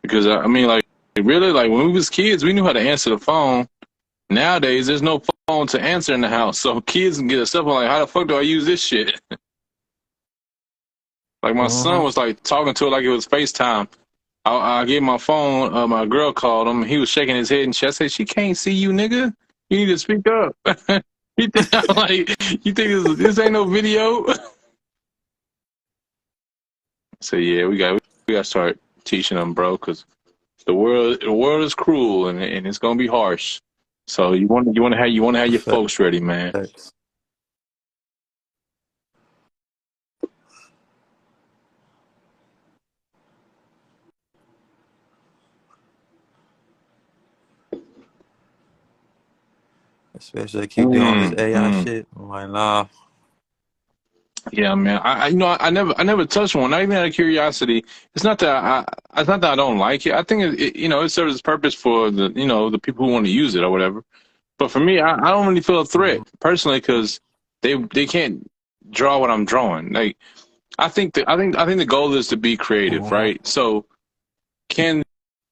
Because I mean, like, really, like when we was kids, we knew how to answer the phone. Nowadays, there's no phone to answer in the house, so kids can get a cell phone. Like, how the fuck do I use this shit? Like my son was like talking to it like it was FaceTime. I gave my phone. My girl called him. He was shaking his head and shit. I said, "She can't see you, nigga. You need to speak up." I'm like, you think this ain't no video? So yeah, we got to start teaching them, bro, because the world is cruel and it's gonna be harsh. So you want to have your folks ready, man. Facts. Especially they keep doing all this AI Mm. shit. I'm like, nah. Yeah, man. I never touched one. Not even out of curiosity. It's not that I don't like it. I think it serves its purpose for the people who want to use it or whatever. But for me, I don't really feel a threat Mhm. personally because they can't draw what I'm drawing. Like I think the goal is to be creative, Mhm. right? So can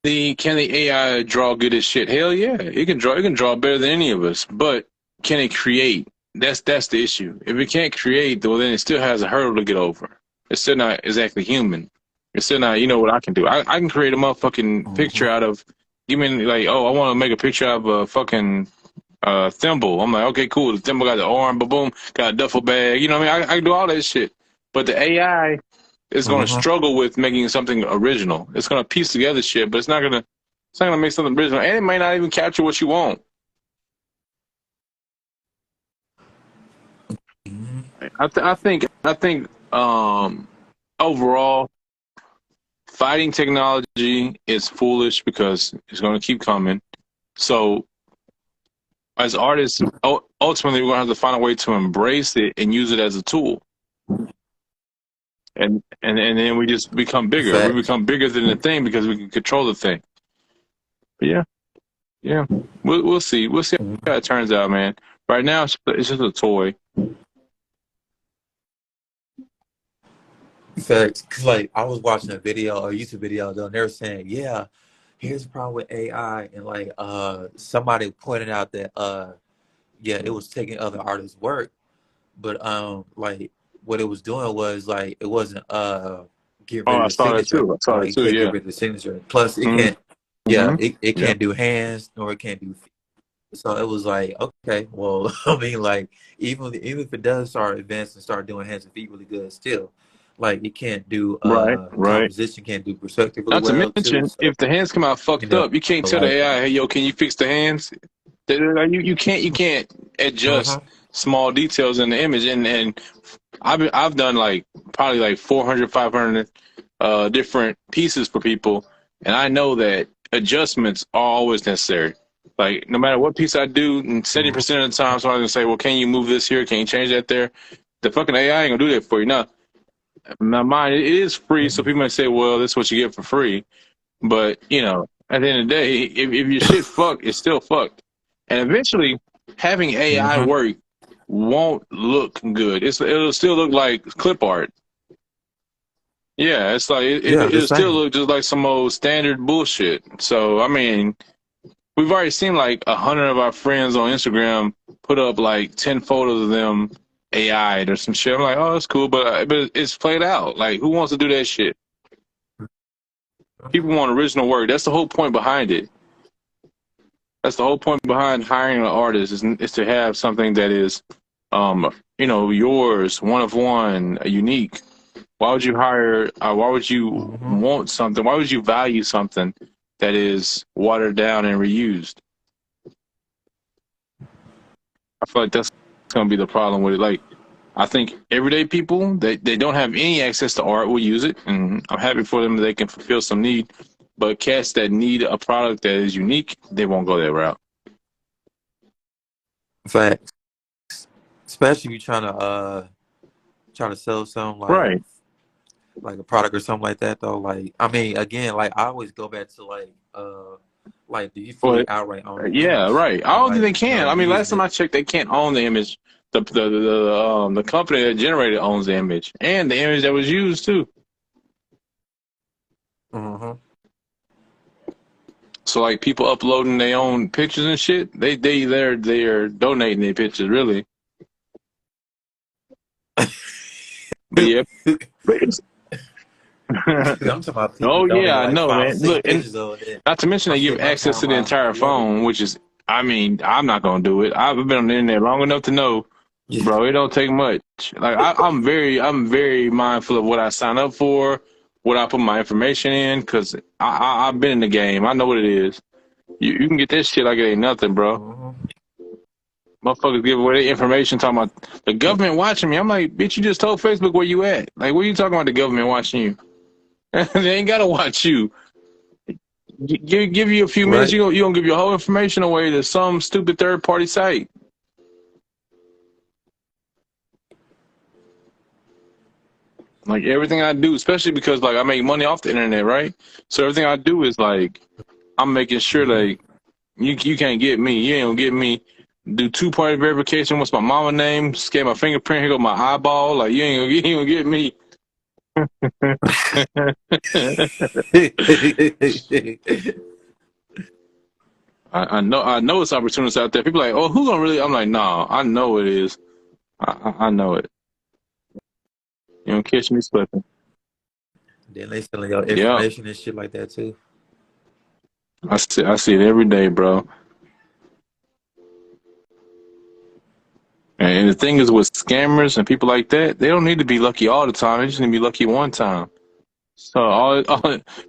the AI draw good as shit? Hell yeah, it can draw better than any of us. But can it create? That's the issue. If it can't create, well, then it still has a hurdle to get over. It's still not exactly human. It's still not. You know what I can do? I can create a motherfucking picture Mhm. out of. You mean like, oh, I want to make a picture of a fucking thimble. I'm like, okay, cool. The thimble got the arm, boom, boom, got a duffel bag. You know what I mean? I can do all that shit. But the AI is going to Mhm. struggle with making something original. It's going to piece together shit, but it's not gonna make something original, and it may not even capture what you want. Mhm. I think overall, fighting technology is foolish because it's going to keep coming. So as artists, ultimately, we're going to have to find a way to embrace it and use it as a tool. And then we just become bigger. We Facts. become bigger than the thing because we can control the thing. But yeah, yeah, we'll see. We'll see how Mhm. it turns out, man. Right now, it's just a toy. Facts. Cause like I was watching a video, a YouTube video though, and they were saying, yeah, here's the problem with AI, and like somebody pointed out that yeah, it was taking other artists' work, but like what it was doing was like it wasn't get Oh, rid of I the saw that signature. too. I saw Like that you too. can't get Yeah. rid of the signature. Plus it can't, yeah, Mm-hmm. it Yeah. can't do hands nor it can't do feet. So it was like, okay, well, I mean, like even if it does start advancing and start doing hands and feet really good, still, like it can't do Right. Right. composition, can't do perspective really Not to well too. mention, So if the hands come out you fucked know, up, you can't tell the like, AI, "Hey, yo, can you fix the hands?" You can't adjust mhm, small details in the image. And I've done like probably like 400, 500 different pieces for people, and I know that adjustments are always necessary. Like no matter what piece I do, and mhm, 70% of the time, someone's gonna say, "Well, can you move this here? Can you change that there?" The fucking AI ain't gonna do that for you. Now mine it is free, so mhm, people might say, "Well, this is what you get for free." But at the end of the day, if your shit fucked, it's still fucked. And eventually, having AI mhm. work won't look good. It'll still look like clip art. Yeah, it's like Yeah, the it'll still same. look just like some old standard bullshit. So I mean, we've already seen like 100 of our friends on Instagram put up like 10 photos of them AI or some shit. I'm like, oh, that's cool, but it's played out. Like, who wants to do that shit? People want original work. That's the whole point behind it. That's the whole point behind hiring an artist is to have something that is, yours, one of one, unique. Why would you hire? Why would you Mhm. want something? Why would you value something that is watered down and reused? I feel like that's going to be the problem with it. Like, I think everyday people they don't have any access to art will use it, and I'm happy for them that they can fulfill some need. But cats that need a product that is unique, they won't go that route. Facts. Especially if you're trying to sell something Right. like a product or something like that though. Like I mean, again, like I always go back to like do you fully But outright own the yeah, image? right. I And don't think like, they can. I you're mean, last using time it. I checked, they can't own the image. The company that generated owns the image and the image that was used too. Hmm. So like people uploading their own pictures and shit, they're donating their pictures really. But yeah, I'm talking about people oh yeah, donating I like know, five or man. six Look, and pictures of it. not to mention I'm they give seeing my access to the timeline. entire I love it. phone, which is, I mean, I'm not gonna do it. I've been on the internet long enough to know, Yeah. bro, it don't take much. Like I'm very mindful of what I sign up for, what I put my information in, because I've been in the game. I know what it is. You can get that shit like it ain't nothing, bro. Hmm. Motherfuckers give away their information talking about the government watching me. I'm like, bitch, you just told Facebook where you at. Like, what are you talking about the government watching you? They ain't gotta watch you. Give you a few minutes, Right. you gonna give your whole information away to some stupid third party site. Like everything I do, especially because like I make money off the internet, right? So everything I do is like I'm making sure Mhm. like you can't get me. You ain't gonna get me. Do 2-party verification. What's my mama name? Scan my fingerprint. Here go my eyeball. Like you ain't gonna get me. I know it's opportunities out there. People are like, oh, who gonna really? I'm like, nah, I know it is. I know it. You don't catch me slipping. Then they selling your Yeah, information and shit like that too. I see it every day, bro. And the thing is with scammers and people like that, they don't need to be lucky all the time. They just need to be lucky one time. So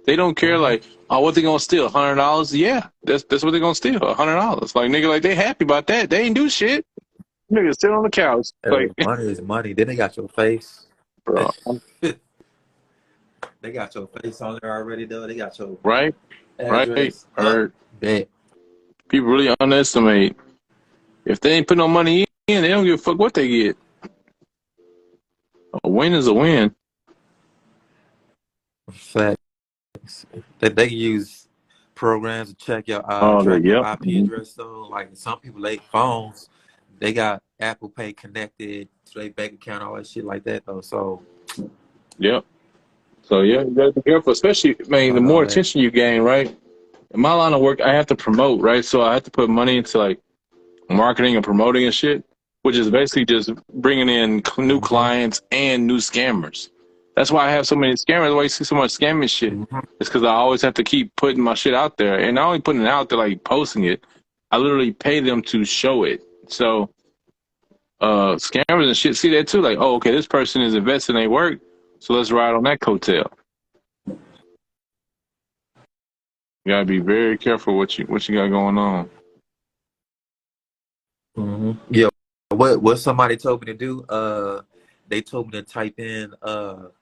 they don't care Mhm. like, oh, what they gonna steal? $100? Yeah, that's what they gonna steal. $100. Like nigga, like they happy about that. They ain't do shit. Nigga sit on the couch. Like, Money is money. Then they got your face. bro, They got your face on there already, though. They got your right, right, address. or Bet. people really underestimate. If they ain't put no money in, they don't give a fuck what they get. A win is a win. Facts. They use programs to check your Oh, track your yep. IP address. So, like some people, they phones, they got Apple Pay connected to their bank account, all that shit like that, though. So Yep. So yeah, you gotta be careful, especially man. The fuck more all that. attention you gain, right? In my line of work, I have to promote, right? So I have to put money into like marketing and promoting and shit, which is basically just bringing in new Mm-hmm. clients and new scammers. That's why I have so many scammers. Why you see so much scamming shit? Mm-hmm. It's because I always have to keep putting my shit out there, and not only putting it out there, like posting it. I literally pay them to show it. So scammers and shit see that too. Like, oh, okay, this person is investing in their work, so let's ride on that coattail. You gotta be very careful what you got going on. Mm-hmm. Yeah. What somebody told me to do? They told me to type in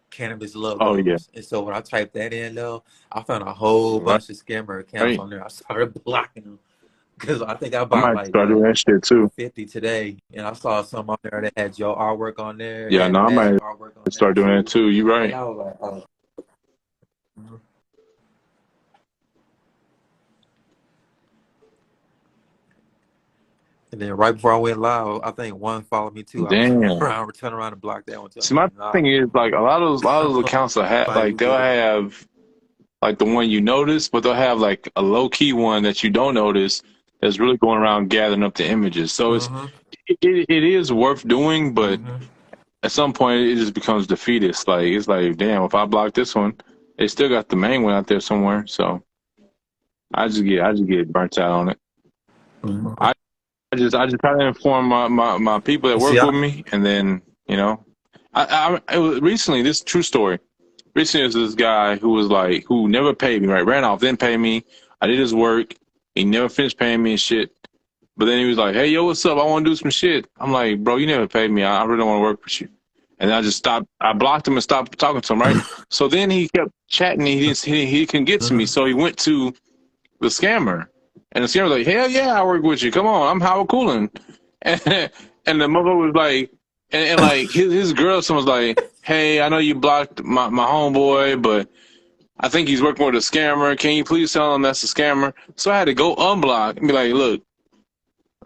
cannabis Oh yeah, logos, and so when I typed that in, though, I found a whole right. bunch of scammer accounts Right. on there. I started blocking them because I think I I bought might like start doing what that shit too. 50 today, and I saw some on there that had your artwork on there, Yeah, had no, I Mac might artwork on there start doing that too, too. You and right. I was like, oh. Mhm. And then right before I went live, I think one followed me too. I Damn. turned around and blocked that one too. See, I'm my like, nah, thing is like a lot of those accounts will have like like we they'll good. have like the one you notice, but they'll have like a low key one that you don't notice that's really going around gathering up the images. So Mm-hmm. it is worth doing, but Mm-hmm. at some point it just becomes defeatist. Like it's like, damn, if I block this one, they still got the main one out there somewhere. So I just get burnt out on it. Mm-hmm. I just try to inform my people that See, work with me, and then it was recently this true story. Recently, there's this guy who was like who never paid me. Right, ran off, didn't pay me. I did his work. He never finished paying me and shit. But then he was like, "Hey, yo, what's up? I want to do some shit." I'm like, "Bro, you never paid me. I really don't want to work with you." And I just stopped. I blocked him and stopped talking to him. Right. So then he kept chatting. He couldn't get to me. mm-hmm. So he went to the scammer. And the scammer was like, hell yeah, I work with you. Come on, I'm Howard Cooling. And the mother was like, and like his girlfriend was like, hey, I know you blocked my homeboy, but I think he's working with a scammer. Can you please tell him that's a scammer? So I had to go unblock and be like, look,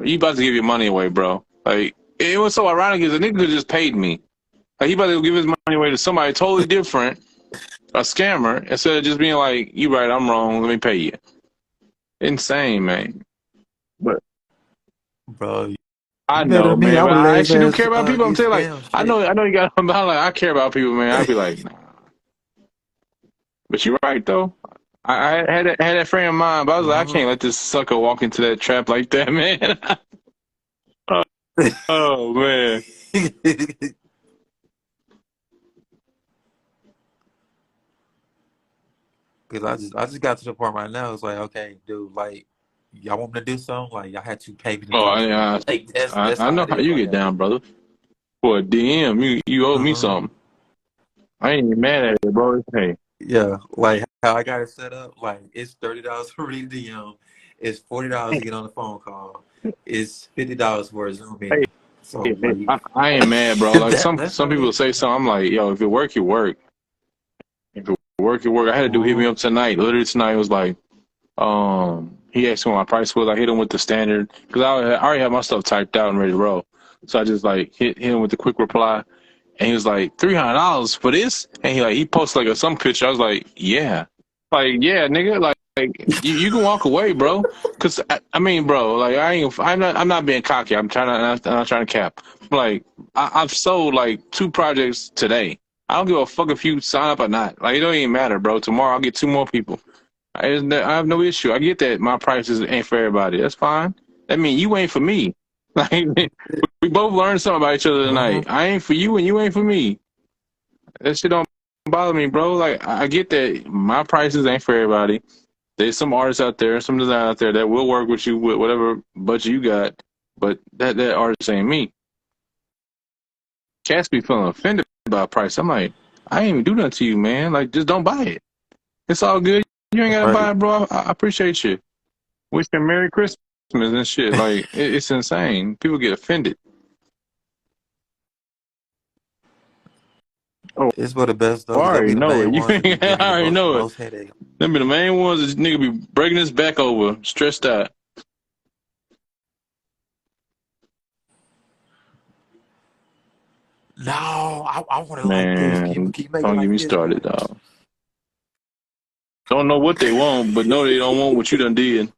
you about to give your money away, bro. Like, it was so ironic because the nigga just paid me. Like, he about to give his money away to somebody totally different, a scammer, instead of just being like, you right, I'm wrong, let me pay you. Insane, man. But Bro, I you better know, than me. man. I But would have I let his actually do ass care about people. I'm get telling you, like, scammed. I Shit. know, you got. I'm like, I care about people, man. I'd be like, nah. But you're right though. I had that frame of mind, but I was like, I Mm-hmm. can't let this sucker walk into that trap like that, man. Oh man. Because I just got to the point right now. It's like, okay, dude, like, y'all want me to do something? Like, y'all had to pay me to Oh, do it. Like, that's I how know it how is you right get now. down, brother. For a DM, you owe me Uh-huh. something. I ain't even mad at it, bro. Hey, Yeah, like how I got it set up. Like, it's $30 for reading DM. It's $40 to get on the phone call. It's $50 for a Zoom hey, meeting. So like I ain't mad, bro. Like that's some what it people is. say something. I'm like, yo, if it work, you work. If it work, you work. I had a dude hit me Mhm. up tonight. Literally tonight, it was like, he asked me what my price was. I hit him with the standard because I already had my stuff typed out and ready to roll. So I just like hit him with the quick reply, and he was like $300 for this, and he posted like some picture. I was like, yeah, nigga, like you can walk away, bro. Cause I mean, bro, like I'm not being cocky. I'm not trying to cap. Like I've sold like 2 projects today. I don't give a fuck if you sign up or not. Like it don't even matter, bro. Tomorrow I'll get 2 more people. I have no issue. I get that my prices ain't for everybody. That's fine. That mean you ain't for me. Like we both learned something about each other tonight. Mhm. I ain't for you and you ain't for me. That shit don't bother me, bro. Like I get that my prices ain't for everybody. There's some artists out there, some designers out there that will work with you with whatever budget you got, but that artist ain't me. Cats be feeling offended about price. I'm like, I ain't even do nothing to you, man. Like just don't buy it. It's all good. You ain't gotta Right. buy it, bro. I appreciate you. Wish you Merry Christmas and shit. Like it's insane. People get offended. Oh, It's for the best I though, 'cause they'll already be the know it. main ones that be I giving you the already know it. most headache. Them be the main ones that nigga be breaking his back over, stressed out. No, I want it like this. Man, Can you make it don't get like me this, started, bro? dog. Don't know what they want, but know they don't want what you done did.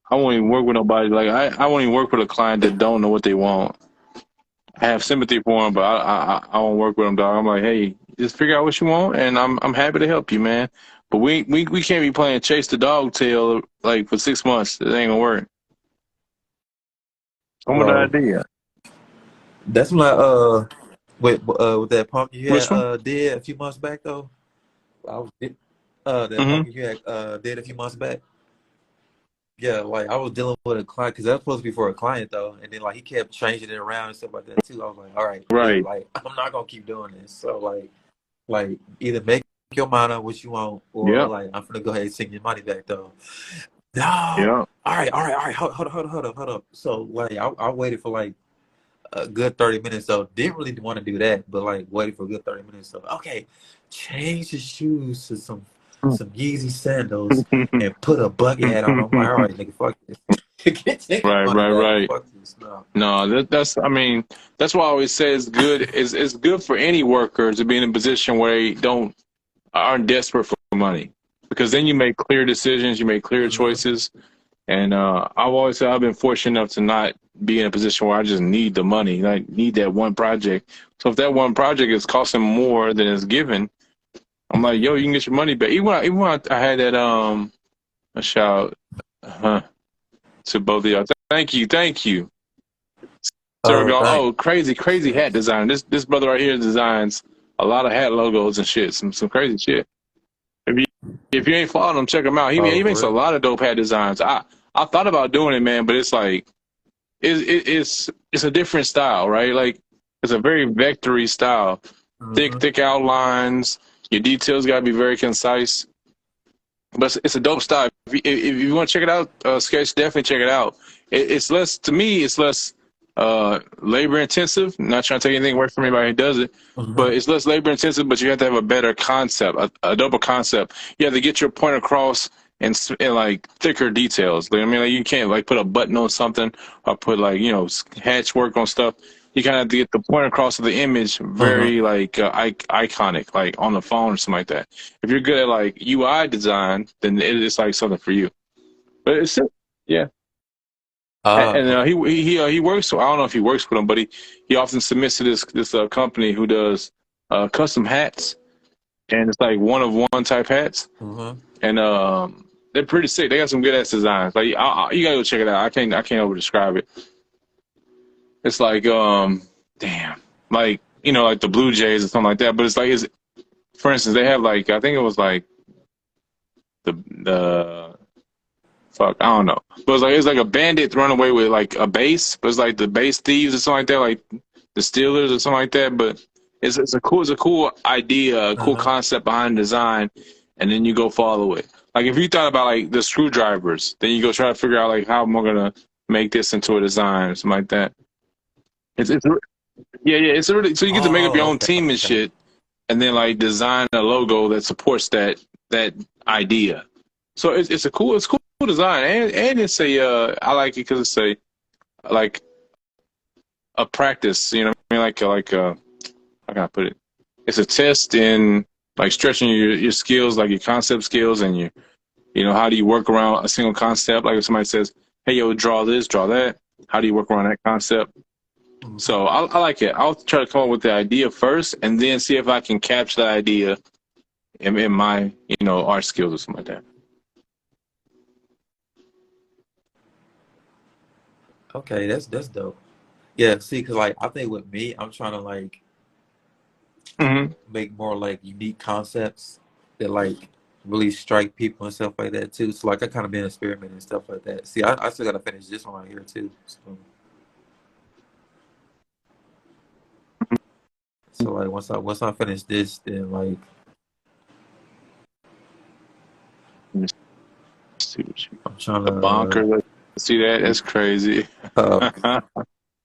I won't even work with nobody. Like I won't even work with a client that don't know what they want. I have sympathy for them, but I won't work with them, dog. I'm like, hey, just figure out what you want, and I'm happy to help you, man. But we can't be playing chase the dog tail like for 6 months. It ain't gonna work. Come with the Bro, idea. that's when with that pumpkin you Which had one? did a few months back though. I was that Mm-hmm. pumpkin you had did a few months back. Yeah, like I was dealing with a client because that was supposed to be for a client though, and then like he kept changing it around and stuff like that too. I was like, all right, look, Right. like I'm not gonna keep doing this. So like either make your mind up what you want, or Yep. like I'm gonna go ahead and send your money back though. No, Yep. all right. Hold up. So like I waited for like a good 30 minutes. So didn't really want to do that, but like waited for a good 30 minutes. So okay, change the shoes to some Yeezy sandals and put a bucket hat on. I'm like, all right, nigga, fuck this. Take my Right. money Right. back. Right. Fuck this. No. No, that's. I mean, that's why I always say it's good for any worker to be in a position where they don't aren't desperate for money, because then you make clear decisions, you make clear Mhm. choices. And I've always said I've been fortunate enough to not be in a position where I just need the money, like need that one project. So if that one project is costing more than it's given, I'm like, yo, you can get your money back. Even when I had that a shout to both of y'all. Thank you. Sir, go, Thank oh, crazy appreciate hat design. This brother right here designs a lot of hat logos and shit, some crazy shit. If you if you ain't following him, check him out. you. Oh, He for makes a real? lot of dope hat designs. I thought about doing it, man, but it's like it's a different style, right? Like it's a very vectory style, Mm-hmm. thick outlines. Your details got to be very concise, but it's a dope style. If you want to check it out, Sketch, definitely check it out. It's less, to me, it's less labor intensive. Not trying to take anything away from anybody who does it, Mm-hmm. but it's less labor intensive. But you have to have a better concept, a doper concept. You have to get your point across in like thicker details. Like, I mean, like you can't like put a button on something or put like hatch work on stuff. You kind of have to get the point across of the image Uh-huh. very like iconic, like on the phone or something like that. If you're good at like UI design, then it's like something for you. But it's yeah. And Okay. he works. I don't know if he works with them, but he often submits to this company who does custom hats, and it's like one of one type hats, Mm-hmm. and they're pretty sick. They got some good ass designs. Like you gotta go check it out. I can't over describe it. It's like damn, like like the Blue Jays or something like that. But it's like for instance, they have like I think it was like the fuck, I don't know. But it's like a bandit run away with like a base, but it's like the base thieves or something like that, like the Steelers or something like that. But it's a cool idea, a cool Uh-huh. concept behind design, and then you go follow it. Like if you thought about like the screwdrivers, then you go try to figure out like how am I gonna make this into a design or something like that. It's yeah, yeah. It's really so you get to make up your Oh, own okay, team and okay. shit, and then like design a logo that supports that idea. So it's a cool design, and it's a I like it because it's a like a practice. You know what I mean? How can I put it? It's a test in like stretching your skills, like your concept skills, and your how do you work around a single concept? Like if somebody says, "Hey, yo, draw this, draw that," how do you work around that concept? Mhm. So I like it. I'll try to come up with the idea first, and then see if I can capture that idea in my art skills or something like that. Okay, that's dope. Yeah, see, cause like I think with me, I'm trying to like Mm-hmm. make more like unique concepts that like really strike people and stuff like that too. So like I kind of been experimenting and stuff like that. See, I still gotta finish this one right here too. So like once I finish this, then like See what you, I'm trying the to bonker. Let's see that. That's crazy. uh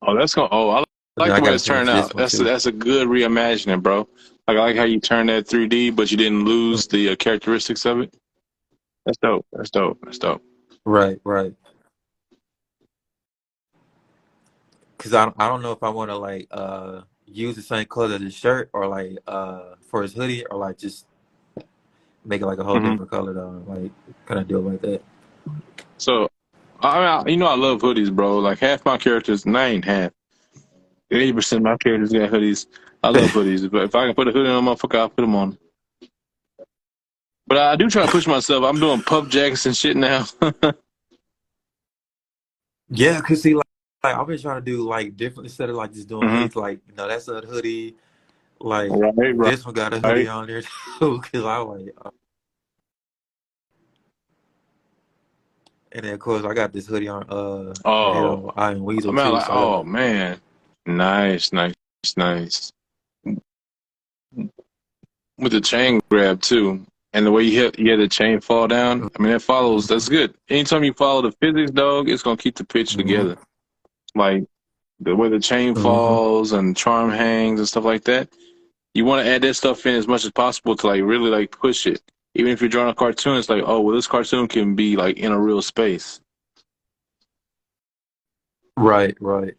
Oh, that's going. Oh, I like then I the way gotta it's finish turned this out. one too. That's a good reimagining, bro. Like I like how you turned that 3D, but you didn't lose the characteristics of it. That's dope. That's dope. That's dope. Right, right. Cause I don't know if I want to like use the same color as his shirt or like for his hoodie or like just make it like a whole Hmm. different color though. Like kind of do it like that. So, I love hoodies, bro. Like half my characters, and I ain't half. 80% of my characters got hoodies. I love hoodies, but if I can put a hoodie on a motherfucker, I'll put them on. But I do try to push myself. I'm doing puff jackets and shit now. Yeah, cause see, like I've been trying to do like different instead of like just doing Hmm. hoodies. Like that's a hoodie. Like Right, right, this one got a hoodie right. on there too. Cause I like, and then of course I got this hoodie on. Right here Oh, on Iron I Weasel mean, too. like, So I got oh like, man, nice, nice, nice. With the chain grab too, and the way you had the chain fall down. I mean, that follows. That's good. Anytime you follow the physics, dog, it's gonna keep the pitch hmm together. Like the way the chain hmm falls and charm hangs and stuff like that. You want to add that stuff in as much as possible to like really like push it. Even if you're drawing a cartoon, it's like, oh well, this cartoon can be like in a real space. right, right.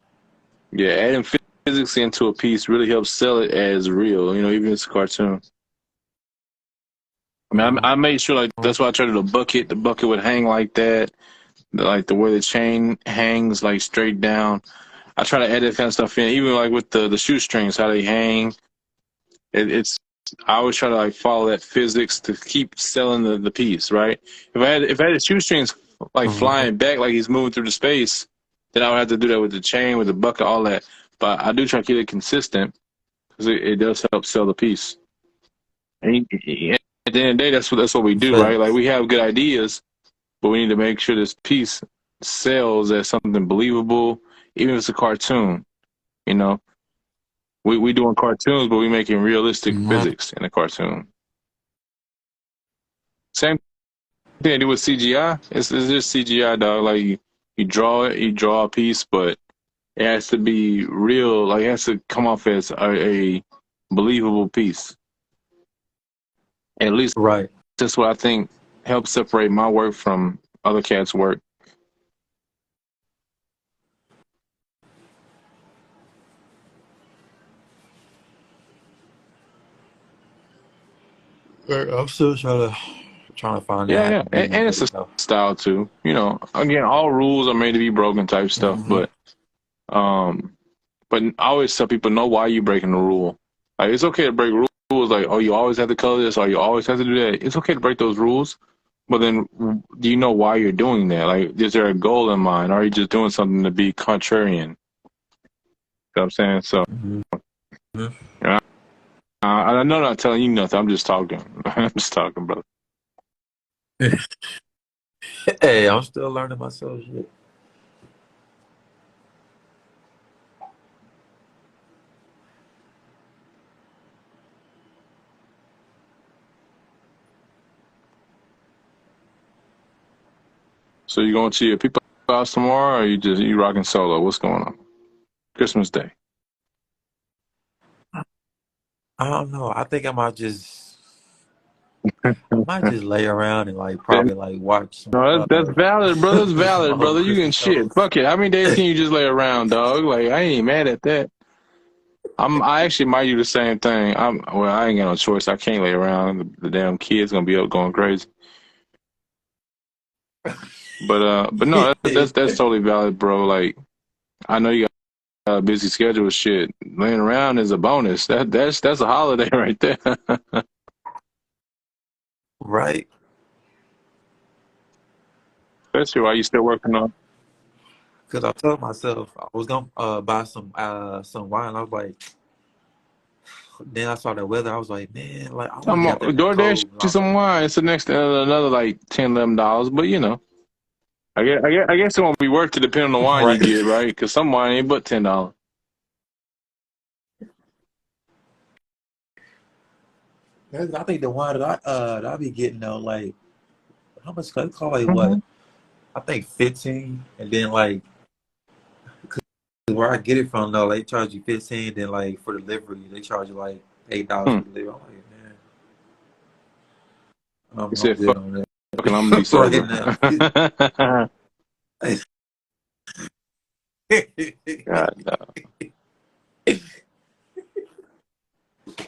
Yeah, adding physics into a piece really helps sell it as real. Even if it's a cartoon. I mean, I hmm made sure like that's why I tried to do the bucket. The bucket would hang like that, like the way the chain hangs like straight down. I try to add that kind of stuff in, even like with the shoestrings, how they hang. It's I always try to like follow that physics to keep selling the piece, right? If I had the shoestrings like hmm flying back like he's moving through the space, then I would have to do that with the chain, with the bucket, all that. But I do try to keep it consistent because it does help sell the piece. And at the end of the day, that's what we do, right? Like Facts. we have good ideas, but we need to make sure this piece sells as something believable, even if it's a cartoon. You know, we doing cartoons, but we making realistic hmm physics in a cartoon. Same thing I do with CGI. It's just CGI, dog. Like you draw it, you draw a piece, but it has to be real. Like it has to come off as a believable piece. At least Right. that's what I think helps separate my work from other cats' work. I'm still trying to find out Yeah, how yeah, to do my and it's hoodie a though. style too. Again, all rules are made to be broken type stuff, hmm um, but I always tell people know why you breaking the rule. Like it's okay to break rules. Like oh, you always have to color this, or you always have to do that. It's okay to break those rules, but then do you know why you're doing that? Like, is there a goal in mind, or are you just doing something to be contrarian? You know what I'm saying? So, hmm you know, I know I'm not telling you nothing. I'm just talking. I'm just talking, brother. Hey, I'm still learning myself shit. So you going to your people out tomorrow, or you rocking solo? What's going on? Christmas Day. I don't know. I think I might just lay around and like Yeah, probably like watch some no, that's valid, brother. That's some valid, old brother. You can Christmas shit. shows. Fuck it. How many days can you just lay around, dog? Like I ain't mad at that. I actually might do the same thing. I ain't got no choice. I can't lay around. The damn kids gonna be up going crazy. But no, that's totally valid, bro. Like I know you got a busy schedule. Shit, laying around is a bonus. That's a holiday right there. Right? Especially while you still working on. Because I told myself I was gonna buy some wine. I was like, then I saw the weather. I was like, man, like I want to be out there in the DoorDash cold. And I you was some like, wine. It's the next another like $10, $11. But you know, I guess it won't be worth it depending on the wine you right? get, right? Because some wine ain't but $10. I think the wine that I be getting though, like how much? They call like Mm-hmm. what? I think 15, and then like where I get it from though, they charge you 15. Then like for delivery, they charge you like $8 Hmm. for delivery. I'm like, man, He I'm said, good on that "Fucking, I'm gonna be right sober." now. God, no.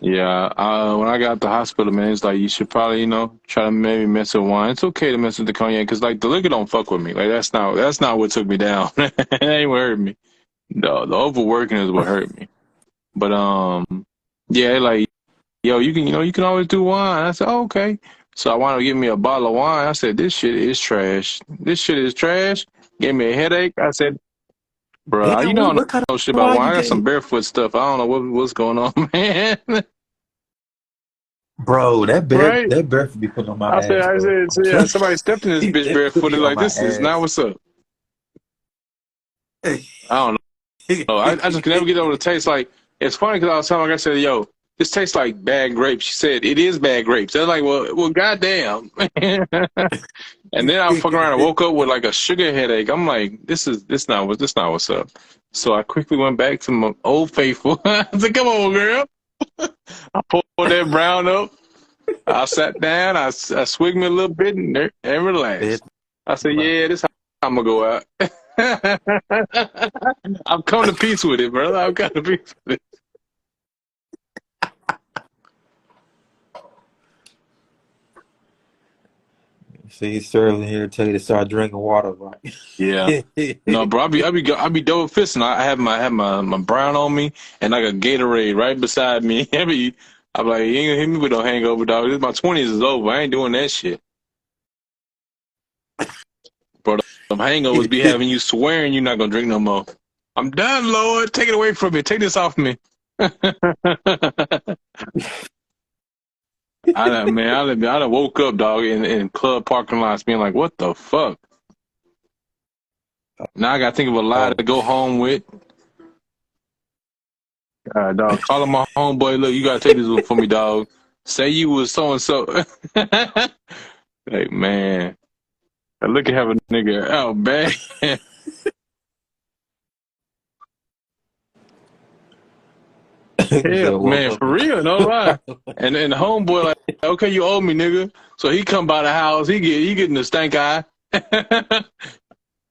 Yeah, when I got to the hospital, man, it's like you should probably, try to maybe mess with wine. It's okay to mess with the cognac because, like, the liquor don't fuck with me. Like, that's not what took me down. It ain't what hurt me. The overworking is what hurt me. But yeah, like, yo, you can always do wine. I said, oh, okay. So I wanted to give me a bottle of wine. I said, this shit is trash. This shit is trash. Gave me a headache. I said, bro, Damn, you don't what kind know shit of about wine wine. you I got some get? barefoot stuff. I don't know what's going on, man. Bro, Right? that barefoot be putting on my I said, ass, I bro. said, I'm so yeah, telling somebody stepped in this you, bitch that put barefooted. me on Like, my this is not ass. what's up. I don't know. I just can never get over the taste. Like, it's funny because I was telling my guy, I said, yo, this tastes like bad grapes. She said, it is bad grapes. I was like, well, goddamn. And then I fucking around and woke up with like a sugar headache. I'm like, this not what's up. So I quickly went back to my old faithful. I said, come on, girl. I pulled that brown up. I sat down. I swigged me a little bit and Bed, relaxed. I said, right. yeah, this how I'm gonna go out. I've come to peace with it, brother. I've come to peace with it. See, Sterling here tell you to start drinking water, right? Yeah. No, bro, I be double fisting. I have my brown on me and like a Gatorade right beside me. I'm like, you ain't gonna hit me with no hangover, dog. This my 20s is over. I ain't doing that shit, bro. Them hangovers be having you swearing you're not gonna drink no more. I'm done, Lord. Take it away from me. Take this off me. I done woke up, dog, in club parking lots, being like, what the fuck? Now I gotta think of a lie to Oh, go home with. Dog, calling my homeboy, look, you gotta take this one for me, dog. Say you was so and so. Like, man, I look at have a nigga out bad. he said Hell, woke man, up for and real, no lie. And the homeboy like, okay, you owe me, nigga. So he come by the house, he getting the stank eye.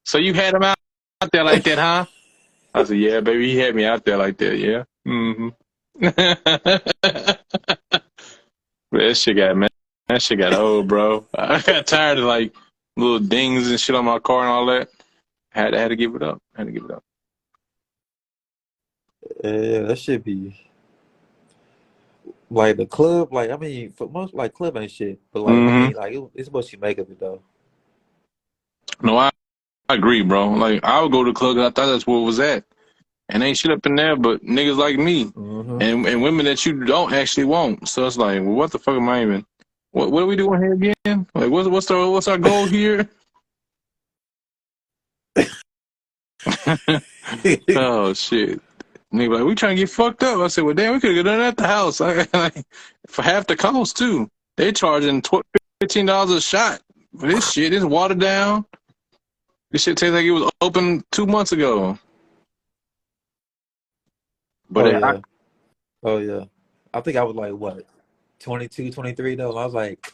So you had him out there like that, huh? I said, yeah, baby, he had me out there like that, yeah. Mm-hmm. That shit got man, that shit got old, bro. I got tired of like little dings and shit on my car and all that. Had to give it up. Had to give it up. yeah, that should be like the club. Like I mean, for most like club ain't shit, but like I Mm-hmm. mean, like it's what you make of it though. No, I agree, bro. Like I would go to the club 'cause I thought that's where it was at, and ain't shit up in there but niggas like me Hmm. and women that you don't actually want. So it's like, well, what the fuck am I even? What are we doing here again? Like, what's our goal here? Oh shit. Nigga, like, we trying to get fucked up. I said, well, damn, we could have done that at the house. Like, for half the cost, too. They charging $15 a shot for this shit. It's watered down. This shit tastes like it was open 2 months ago. But Oh I, yeah. Oh yeah. I think I was like what, 22, 23 though. I was like,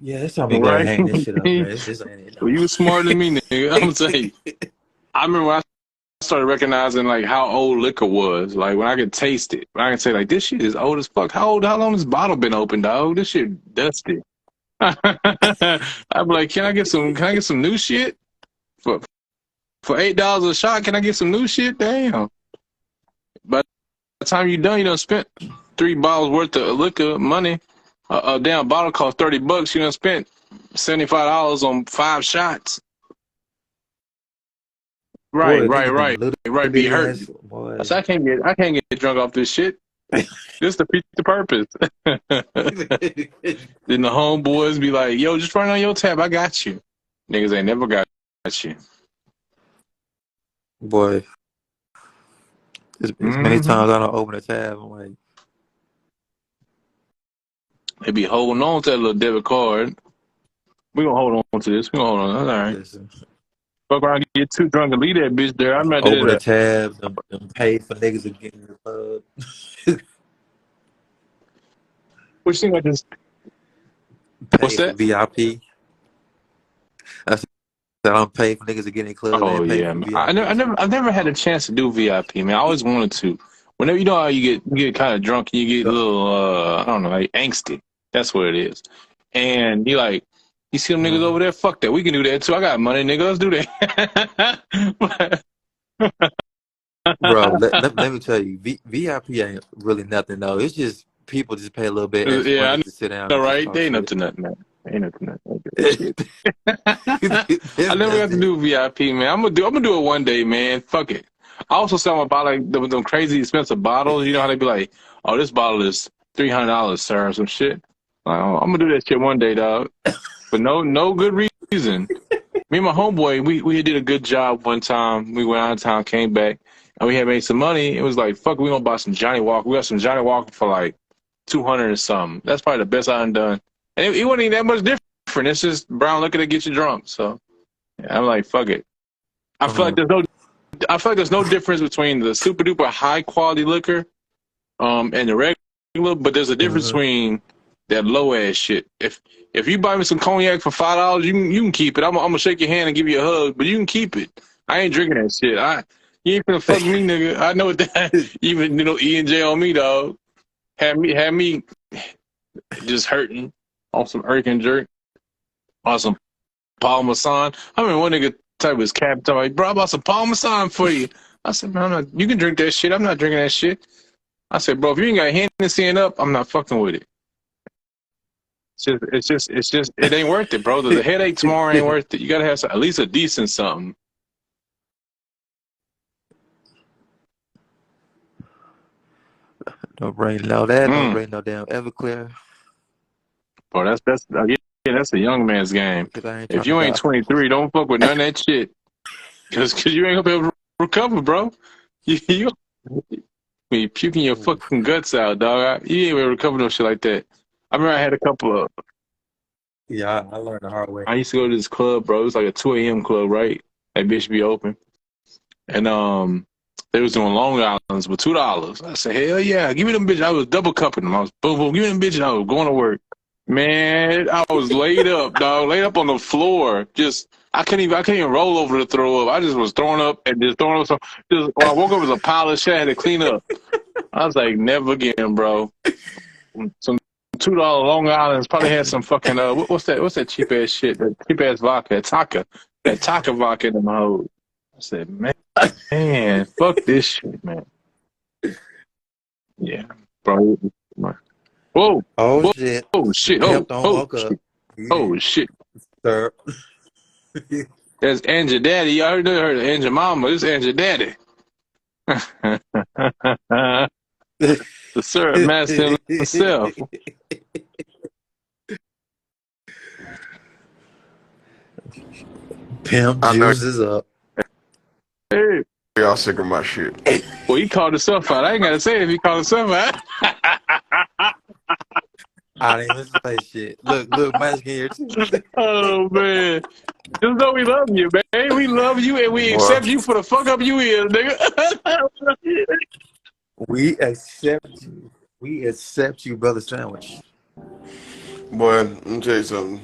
yeah, it's time to go right? hang this shit up, man. This ain't it Well, no you was smarter than me, nigga. I'm saying. more. I remember when I started recognizing like how old liquor was. Like when I could taste it, when I can say like this shit is old as fuck. How long this bottle been open, dog? This shit dusty. I'd be like, can I get some new shit for $8 a shot? Can I get some new shit? Damn. By the time you done, you done spent 3 bottles worth of liquor money. A damn bottle cost $30. You done spent $75 on 5 shots. Right, Boy, right, niggas right, them little right. Be bitty ass hurting. I boy. said I can't get drunk off this shit. This defeats the purpose. Then the homeboys be like, yo, just run on your tab. I got you. Niggas ain't never got you. Boy, it's many Mm-hmm. times I don't open a tab. I'm like, They be holding on to that little debit card. We gonna hold on to this. We gonna hold on. That's all right. listen, Fuck around, get too drunk and leave that bitch there. I'm not open a there. tab, them pay for niggas to get in the club. What you think about this? What's Pay for that? VIP. I said I don't pay for niggas to get in the club Oh and pay yeah, for man. I never, I VIP. never, I've never had a chance to do VIP, man. I always wanted to. Whenever you know how you get kind of drunk and you get a little, I don't know, like angsty. That's what it is. And you see them niggas Uh-huh. over there. Fuck that. We can do that too. I got money, nigga. Let's do that. Bro, let me tell you, VIP ain't really nothing though. It's just people just pay a little bit extra Yeah, money I to sit down know, and just right? talk They ain't up shit. to nothing, man. They ain't up to nothing. Don't give a shit. I never got That's to it. do VIP, man. I'm gonna do it one day, man. Fuck it. I also sell my bottle like them crazy expensive bottles. You know how they be like, oh, this bottle is $300, sir, or some shit. Like, oh, I'm gonna do that shit one day, dog. For no good reason. Me and my homeboy, we did a good job one time. We went out of town, came back, and we had made some money. It was like, fuck, we gonna buy some Johnny Walker. We got some Johnny Walker for like 200 or something. That's probably the best I done. And it wasn't even that much different. It's just brown liquor to get you drunk. So yeah, I'm like, fuck it. I feel like Uh-huh. there's no I feel like there's no difference between the super duper high quality liquor and the regular, but there's a difference Uh-huh. between that low ass shit. If you buy me some cognac for $5, you can keep it. I'm gonna shake your hand and give you a hug, but you can keep it. I ain't drinking that shit. You ain't finna fuck me, nigga. I know what that even E&J on me, dog. Had me just hurting on some irk and jerk on some Parmesan. I mean, one nigga type his cap, talking like, bro, I bought some Parmesan for you. I said, man, you can drink that shit. I'm not drinking that shit. I said, bro, if you ain't got Hennessy and up, I'm not fucking with it. It ain't worth it, bro. The headache tomorrow ain't worth it. You gotta have at least a decent something. Don't bring no that. Don't Mm. bring no damn Everclear Bro, that's a young man's game. because I ain't If trying to you ain't die. 23, don't fuck with none of that shit. Cause you ain't gonna be able to recover, bro. You be puking your Oof. fucking guts out, dog. You ain't gonna recover no shit like that. I remember I had a couple of. Yeah, I learned the hard way. I used to go to this club, bro. It was like a 2 a.m. club, right? That bitch be open, and they was doing Long Island's with $2. I said, hell yeah, give me them bitches. I was double cupping them. I was boom, boom, give me them bitches. I was going to work. Man, I was laid up, dog, laid up on the floor. Just I can't even roll over to throw up. I just was throwing up and just throwing up. Just when I woke up, it was a pile of shit I had to clean up. I was like, never again, bro. Some $2 Long Island's probably had some fucking what's that? What's that cheap ass shit? That cheap ass vodka, that Taka vodka in my hood. I said, man, fuck this shit, man. Yeah, bro. Whoa, Oh whoa, shit! oh The shit, pimp oh, don't oh walk up. shit, oh shit. Sir. That's Angel Daddy. You already heard of Angel Mama. This is Angel Daddy. The syrup master himself. Pimp I know juices up. Hey, y'all sick of my shit. well, he called himself out. I ain't gotta say it if he called himself out. I didn't even say shit. Look, Magic in here too. Oh man. Just know we love you, man. We love you and we Boy, accept you for the fuck up you is, nigga. We accept you. We accept you, brother Sandwich. boy, let me tell you something.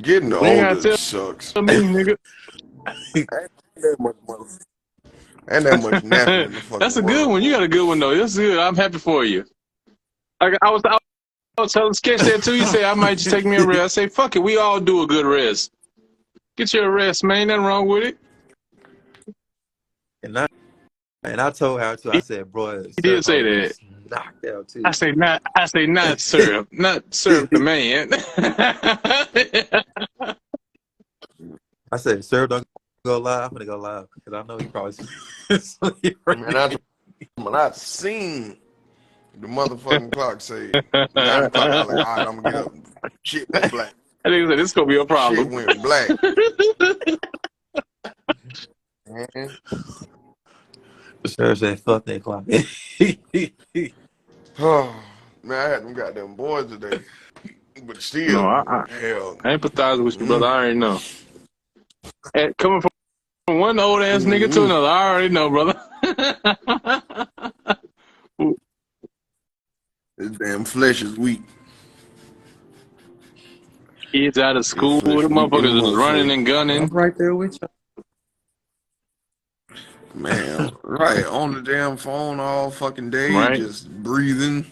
Getting You ain't older gotta sucks. tell me, nigga. Ain't that much, ain't that much napping in the That's fucking a good world, one. You boy. got a good one though. That's good. I'm happy for you. Like I was telling Sketch that too. He said I might just take me a rest. I say fuck it. We all do a good rest. Get you a rest, man. Nothing wrong with it. and I and I told her too. I He, said, bro, he did Surf say already that. was knocked out I too. say not. I say not serve. Not serve the man. I said, Surf, don't go live. I'm gonna go live because I know he probably sleep Man, right. when I seen the motherfucking clock say 9 o'clock, I was like, all right, I'm gonna get up. Shit went black. I think this is gonna be a Shit problem. went black. Man, Surf said, fuck that clock. oh, man, I had them goddamn boys today, but No, still, I hell, empathize with you, brother. I already know. And coming from one old ass nigga to mm-mm. another, I already know, brother. This damn flesh is weak. Kids out of This school, the flesh weak in the motherfuckers was running motherfucker. and I'm gunning. right there with you. Man, right on the damn phone all fucking day, Right? just breathing.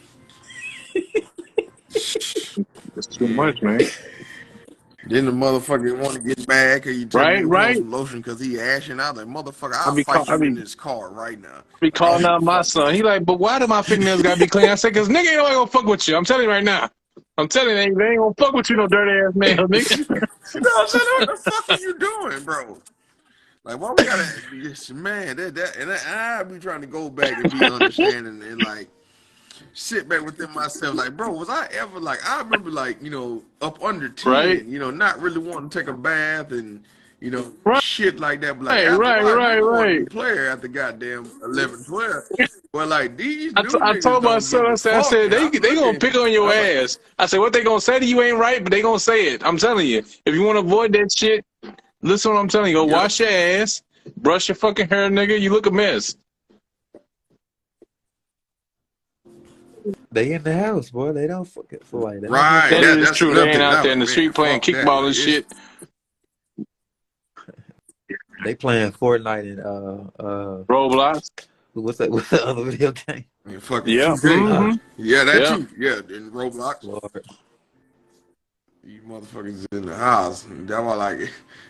It's too Yeah. much, man. Then the motherfucker want to get mad because you tell me Right, to put on right. some lotion because he ashing out. Like, motherfucker, I I'll be call, fight I you in be this car right now. be Like, calling get the out my fuck son. on. He like, but why do my fingernails gotta be clean? I said, cause nigga ain't nobody gonna fuck with you. I'm telling you right now. I'm telling you, they ain't gonna fuck with you, no dirty ass nails, nigga. You know what I'm saying? What the fuck are you doing, bro? Like, why we gotta, yes, man, and I be trying to go back and be understanding and like, sit back within myself, like, bro, was I ever like? I remember, like, up under Right, 10, not really wanting to take a bath and right, shit like that. But like right, after a while, right, nigga want to right. be player after goddamn 11, 12. But like these I, new I niggas told my don't son, give I a said, fuck, and they I'm they gonna looking. pick on your I'm like, ass. I said, what they gonna say to you ain't right, but they gonna say it. I'm telling you. If you want to avoid that shit, listen to what I'm telling you. Go yep, wash your ass, brush your fucking hair, nigga. You look a mess. They in the house, boy. They don't fucking feel like they don't right. That motherfucker. is That's true. They another ain't thing. And out I there was in like, the man, street playing fuck that. kickball Like and it's shit. They playing Fortnite and Roblox. what's the other video game? fucking Yeah. 2K. Uh, Yeah, that Yeah. too. Yeah, in Roblox. Lord. These motherfuckers in the house. And that's why, like,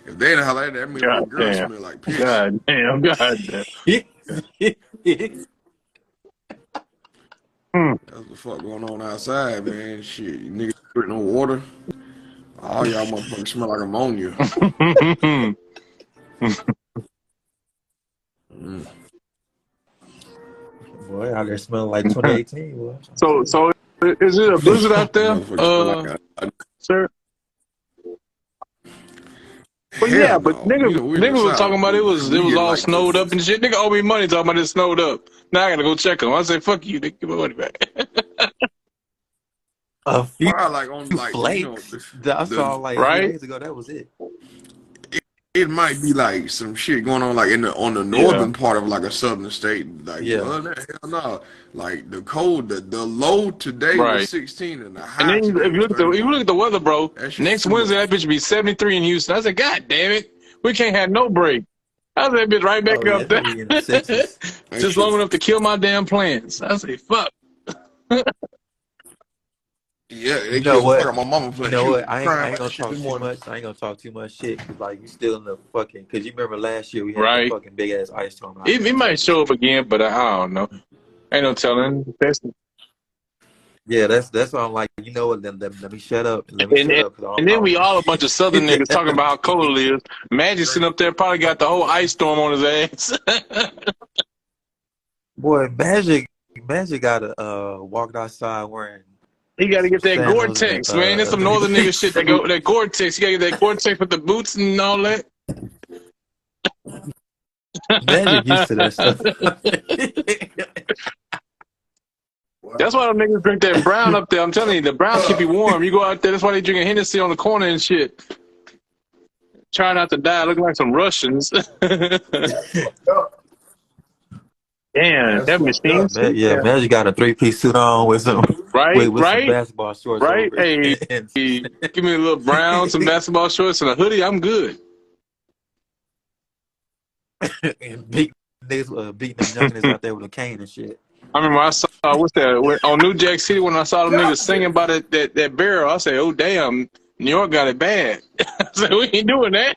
if they in the house like that, that mean the little God girl damn. smell like piss. God damn. God damn. Hmm. That's what the fuck going on outside, man. Shit, you niggas putting no water. All y'all motherfuckers smell like ammonia. Mm. Boy, out there smelling like 2018, boy. I'm trying to tell so is it a blizzard out You there, motherfuckers smell like sir? But yeah, hell but no. niggas, We in the niggas was south. talking about it We was get all like snowed up and shit. Nigga owe me money talking about it snowed up. Now I gotta go check them. I say, fuck you, nigga, give my money back. a few probably like on like flakes that I saw the like 3 Right? days ago. That was it. it might be like some shit going on like in the on the Yeah. northern part of like a southern state. Like, but Yeah. other than that, hell no. Like the cold, the low today was Right. 16 and the And high then today if you was look at the 31. weather, bro, That shit next flew Wednesday up. that bitch be 73 in Houston. I said, God damn it, we can't have no break. I said, that bitch right back Oh yeah, up it's gonna be in the there, 60s. That just shit. long enough to kill my damn plans. I say, fuck. Yeah, You they know killed the fuck what? out of my mama You playing. know She was what? I crying ain't about gonna that shit talk this too morning. much. I ain't gonna talk too much shit because like you still in the fucking. Because you remember last year we had the Right. fucking big ass ice storm out It, here in it might Texas. show up again, but I don't know. Ain't no telling. Yeah, that's why I'm like, you know what? Let me shut up. Let me And, shut and up because and I then we don't. all a bunch of southern niggas talking about how cold it is. Magic sitting up there probably got the whole ice storm on his ass. Boy, Magic gotta walk outside wearing He got to some get that sandals and Gore-Tex, man. That's some northern nigga shit. That Gore-Tex. You got to get that Gore-Tex with the boots and all that. Magic used to that stuff. That's why them niggas drink that brown up there. I'm telling you, the brown keep you warm. You go out there, that's why they drinking Hennessy on the corner and shit. trying not to die, looking like some Russians. Yup. Damn, That's that fucked machine up. suit. Yeah, Yeah. man, you got a 3-piece suit on with some Right, with some right, basketball shorts right. over Hey, it. And, give me a little brown, some basketball shorts, and a hoodie. I'm good. and beat niggas, beating them youngins out there with a cane and shit. I remember I saw what's that on New Jack City when I saw them niggas Gotcha. singing about that barrel. I said, "Oh damn, New York got it bad." I said, "We ain't doing that."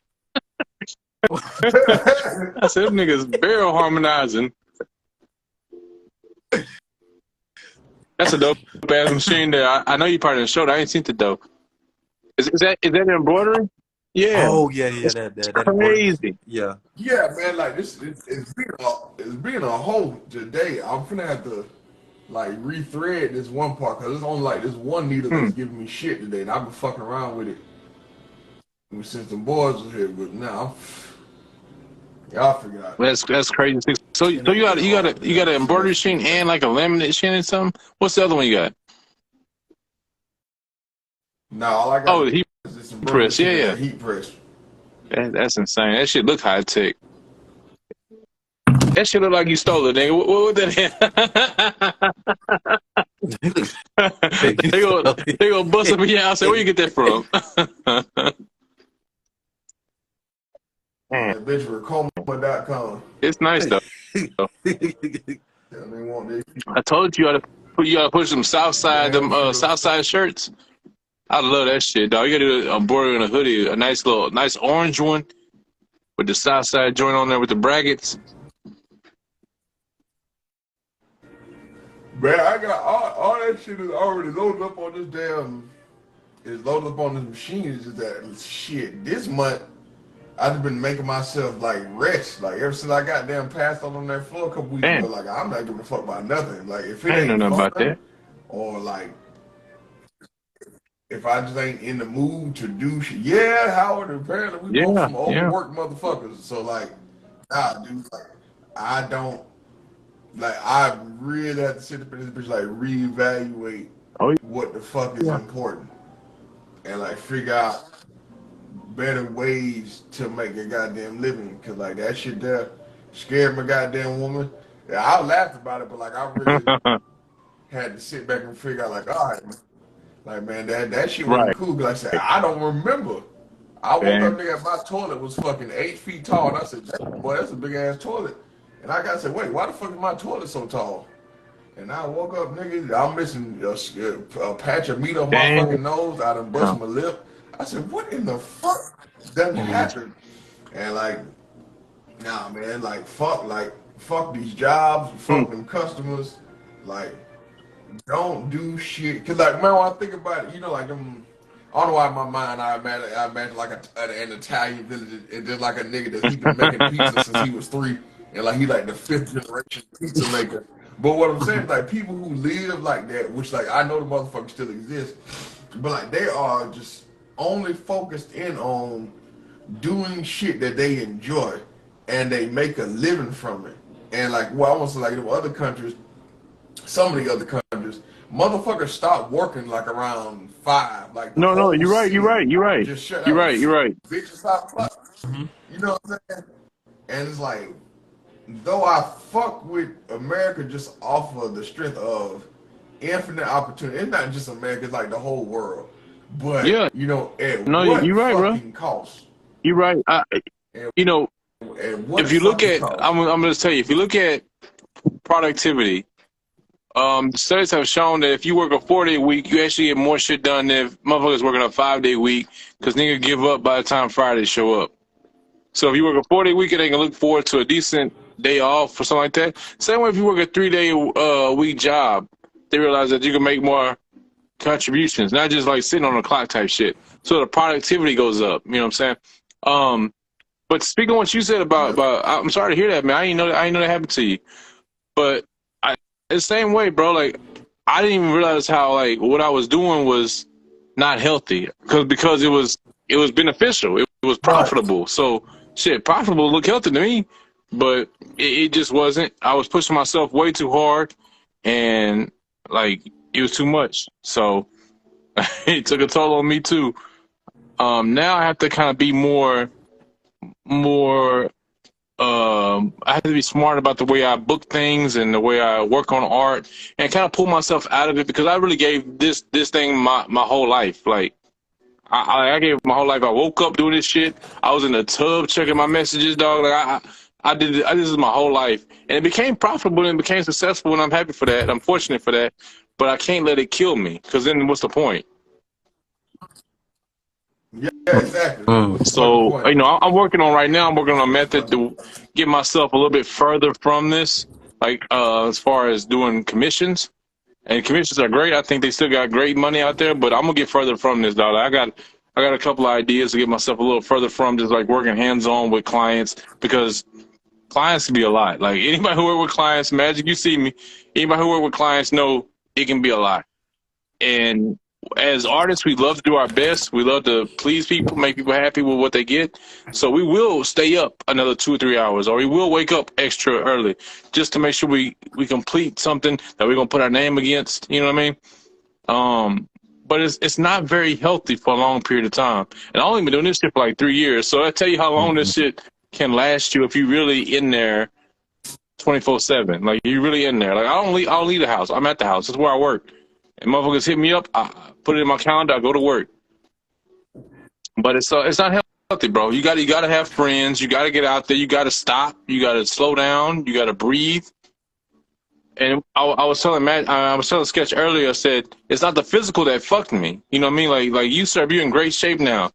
I said, "Them niggas barrel harmonizing." That's a dope ass machine there. I know you probably didn't show that. I ain't seen it though. Is that embroidery? Yeah, Oh yeah, it's that embroidery crazy. machine. Yeah. Yeah, man, like this, it's being a whole today. I'm finna have to like rethread this one part because it's only like this one needle Hmm. that's giving me shit today, and I've been fucking around with it since the boys was here. But now, y'all figure it out. That's crazy. So And you got it's you got hard, you got man. an See embroidery that shit machine like and like a laminate machine and something. What's the other one you got? now all I Oh, got the heat is this embroidery press. Yeah, machine and yeah. a heat press. That's insane. That shit look high tech. That shit look like you stole it, nigga. What that? You so- They go bust up in your house. Say, where you get that from? Man, That bitch Racoma.com. it's nice though. And they want this. I told you you ought to put some Damn sure. South Side shirts. I love that shit, dog. You gotta do a embroidery and a hoodie, a nice orange one with the South Side joint on there with the brackets. Man, I got all that shit is already loaded up on this damn. It's loaded up on this machine. It's just that shit. This month, I've been making myself like rest. Like ever since I got damn passed out on that floor a couple weeks ago, Damn, like I'm not giving a fuck about nothing. Like if it I ain't know ain't nothing about fun that. or like if I just ain't in the mood to do shit. Yeah, Howard, apparently we both Yeah, some yeah. overworked motherfuckers. So like, nah, dude, like I don't like I really have to sit up in this bitch like reevaluate Oh what the fuck is yeah. important and like figure out better ways to make a goddamn living. Cause like that shit there scared my goddamn woman. Yeah, I laughed about it, but like I really had to sit back and figure out like, all right, man. Like man, that shit wasn't Right. cool. Cause I said I don't remember. I woke up, Damn. nigga, my toilet was fucking 8 feet tall, and I said, "Damn, boy, that's a big ass toilet." And I got to say, wait, why the fuck is my toilet so tall? And I woke up, nigga, I'm missing a patch of meat on my Damn. fucking nose. I done bust my lip. I said, what in the fuck done happened? And like, nah, man, like, fuck these jobs, Hmm. fuck them customers. Like, don't do shit. Cause like, man, when I think about it, like them. I don't know why in my mind I imagine like an Italian village and just like a nigga that he been making pizza since he was 3, and like he like the 5th generation pizza maker. But what I'm saying is like people who live like that, which like I know the motherfuckers still exist, but like they are just only focused in on doing shit that they enjoy, and they make a living from it. And like, well, I want to say like in other countries, some of the other countries, motherfuckers stop working like around 5, like the No, whole you're right. You're city right. You're right. just shut You're down. right. You're right. Bitches stop fucking. You know what I'm saying? And it's like, though I fuck with America just off of the strength of infinite opportunity. It's not just America, it's like the whole world. But Yeah. at No, what you're right, bro. fucking cost? You're right. At, You know, at what if you look fucking at, cost? I'm going to tell you, if you look at productivity, studies have shown that if you work a 4-day week, you actually get more shit done than if motherfuckers working a 5-day week because nigga give up by the time Friday show up. So if you work a 4-day week, they can look forward to a decent day off or something like that. Same way if you work a 3-day week job, they realize that you can make more contributions, not just like sitting on the clock type shit. So the productivity goes up. You know what I'm saying? But speaking of what you said about Yep. I'm sorry to hear that, man. I didn't know that happened to you. But the same way, bro. Like I didn't even realize how like what I was doing was not healthy because it was beneficial. It was Right. profitable. So shit, profitable look healthy to me, but it just wasn't. I was pushing myself way too hard, and like it was too much. So it took a toll on me too. Now I have to kind of be more more. I have to be smart about the way I book things and the way I work on art, and kind of pull myself out of it, because I really gave this thing my whole life. Like I gave my whole life. I woke up doing this shit. I was in the tub checking my messages, dog. Like I did it. This is my whole life, and it became profitable and became successful, and I'm happy for that. I'm fortunate for that, but I can't let it kill me, because then what's the point? Yeah, exactly. Mm. What's the So, fucking you point? know, I'm working on right now. I'm working on a method to get myself a little bit further from this, like as far as doing commissions. And commissions are great. I think they still got great money out there, but I'm gonna get further from this, dog. I got a couple of ideas to get myself a little further from just like working hands on with clients, because clients can be a lot. Like anybody who work with clients, Magic, you see me. Anybody who work with clients know it can be a lot. And as artists, we love to do our best. We love to please people, make people happy with what they get. So we will stay up another 2 or 3 hours, or we will wake up extra early just to make sure we complete something that we're gonna put our name against. You know what I mean? But it's not very healthy for a long period of time. And I've only been doing this shit for like 3 years. So I tell you how long this shit can last you if you really in there 24/7. Like you really in there. Like I don't leave the house. I'm at the house. That's where I work. And motherfuckers hit me up, I put it in my calendar, I go to work. But it's not healthy, bro. You gotta have friends. You gotta get out there. You gotta stop. You gotta slow down. You gotta breathe. And I was telling Matt, I was telling Sketch earlier. I said it's not the physical that fucked me. You know what I mean? Like you, sir, you're in great shape now.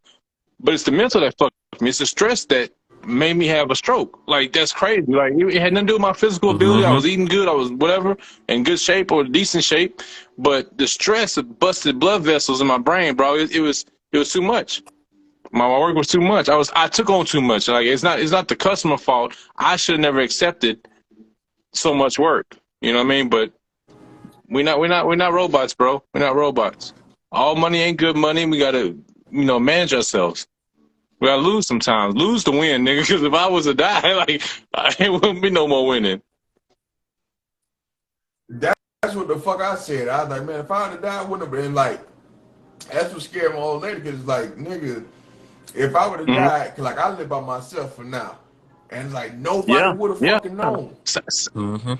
But it's the mental that fucked me. It's the stress that made me have a stroke. Like that's crazy. Like it had nothing to do with my physical ability. I was eating good. I was whatever in good shape or decent shape. But the stress busted blood vessels in my brain, bro. It was too much. My work was too much. I took on too much. Like it's not the customer fault. I should have never accepted so much work. You know what I mean? But we're not robots, bro. We're not robots. All money ain't good money. We gotta manage ourselves. We gotta lose sometimes. Lose to win, nigga. Because if I was to die, like it wouldn't be no more winning. That's what the fuck I said. I was like, man, if I would have died, I wouldn't have been like. That's what scared my old lady, because it's like, nigga, if I would have died, cause like I live by myself for now, and it's like nobody Yeah, would have yeah. fucking known. Mm-hmm.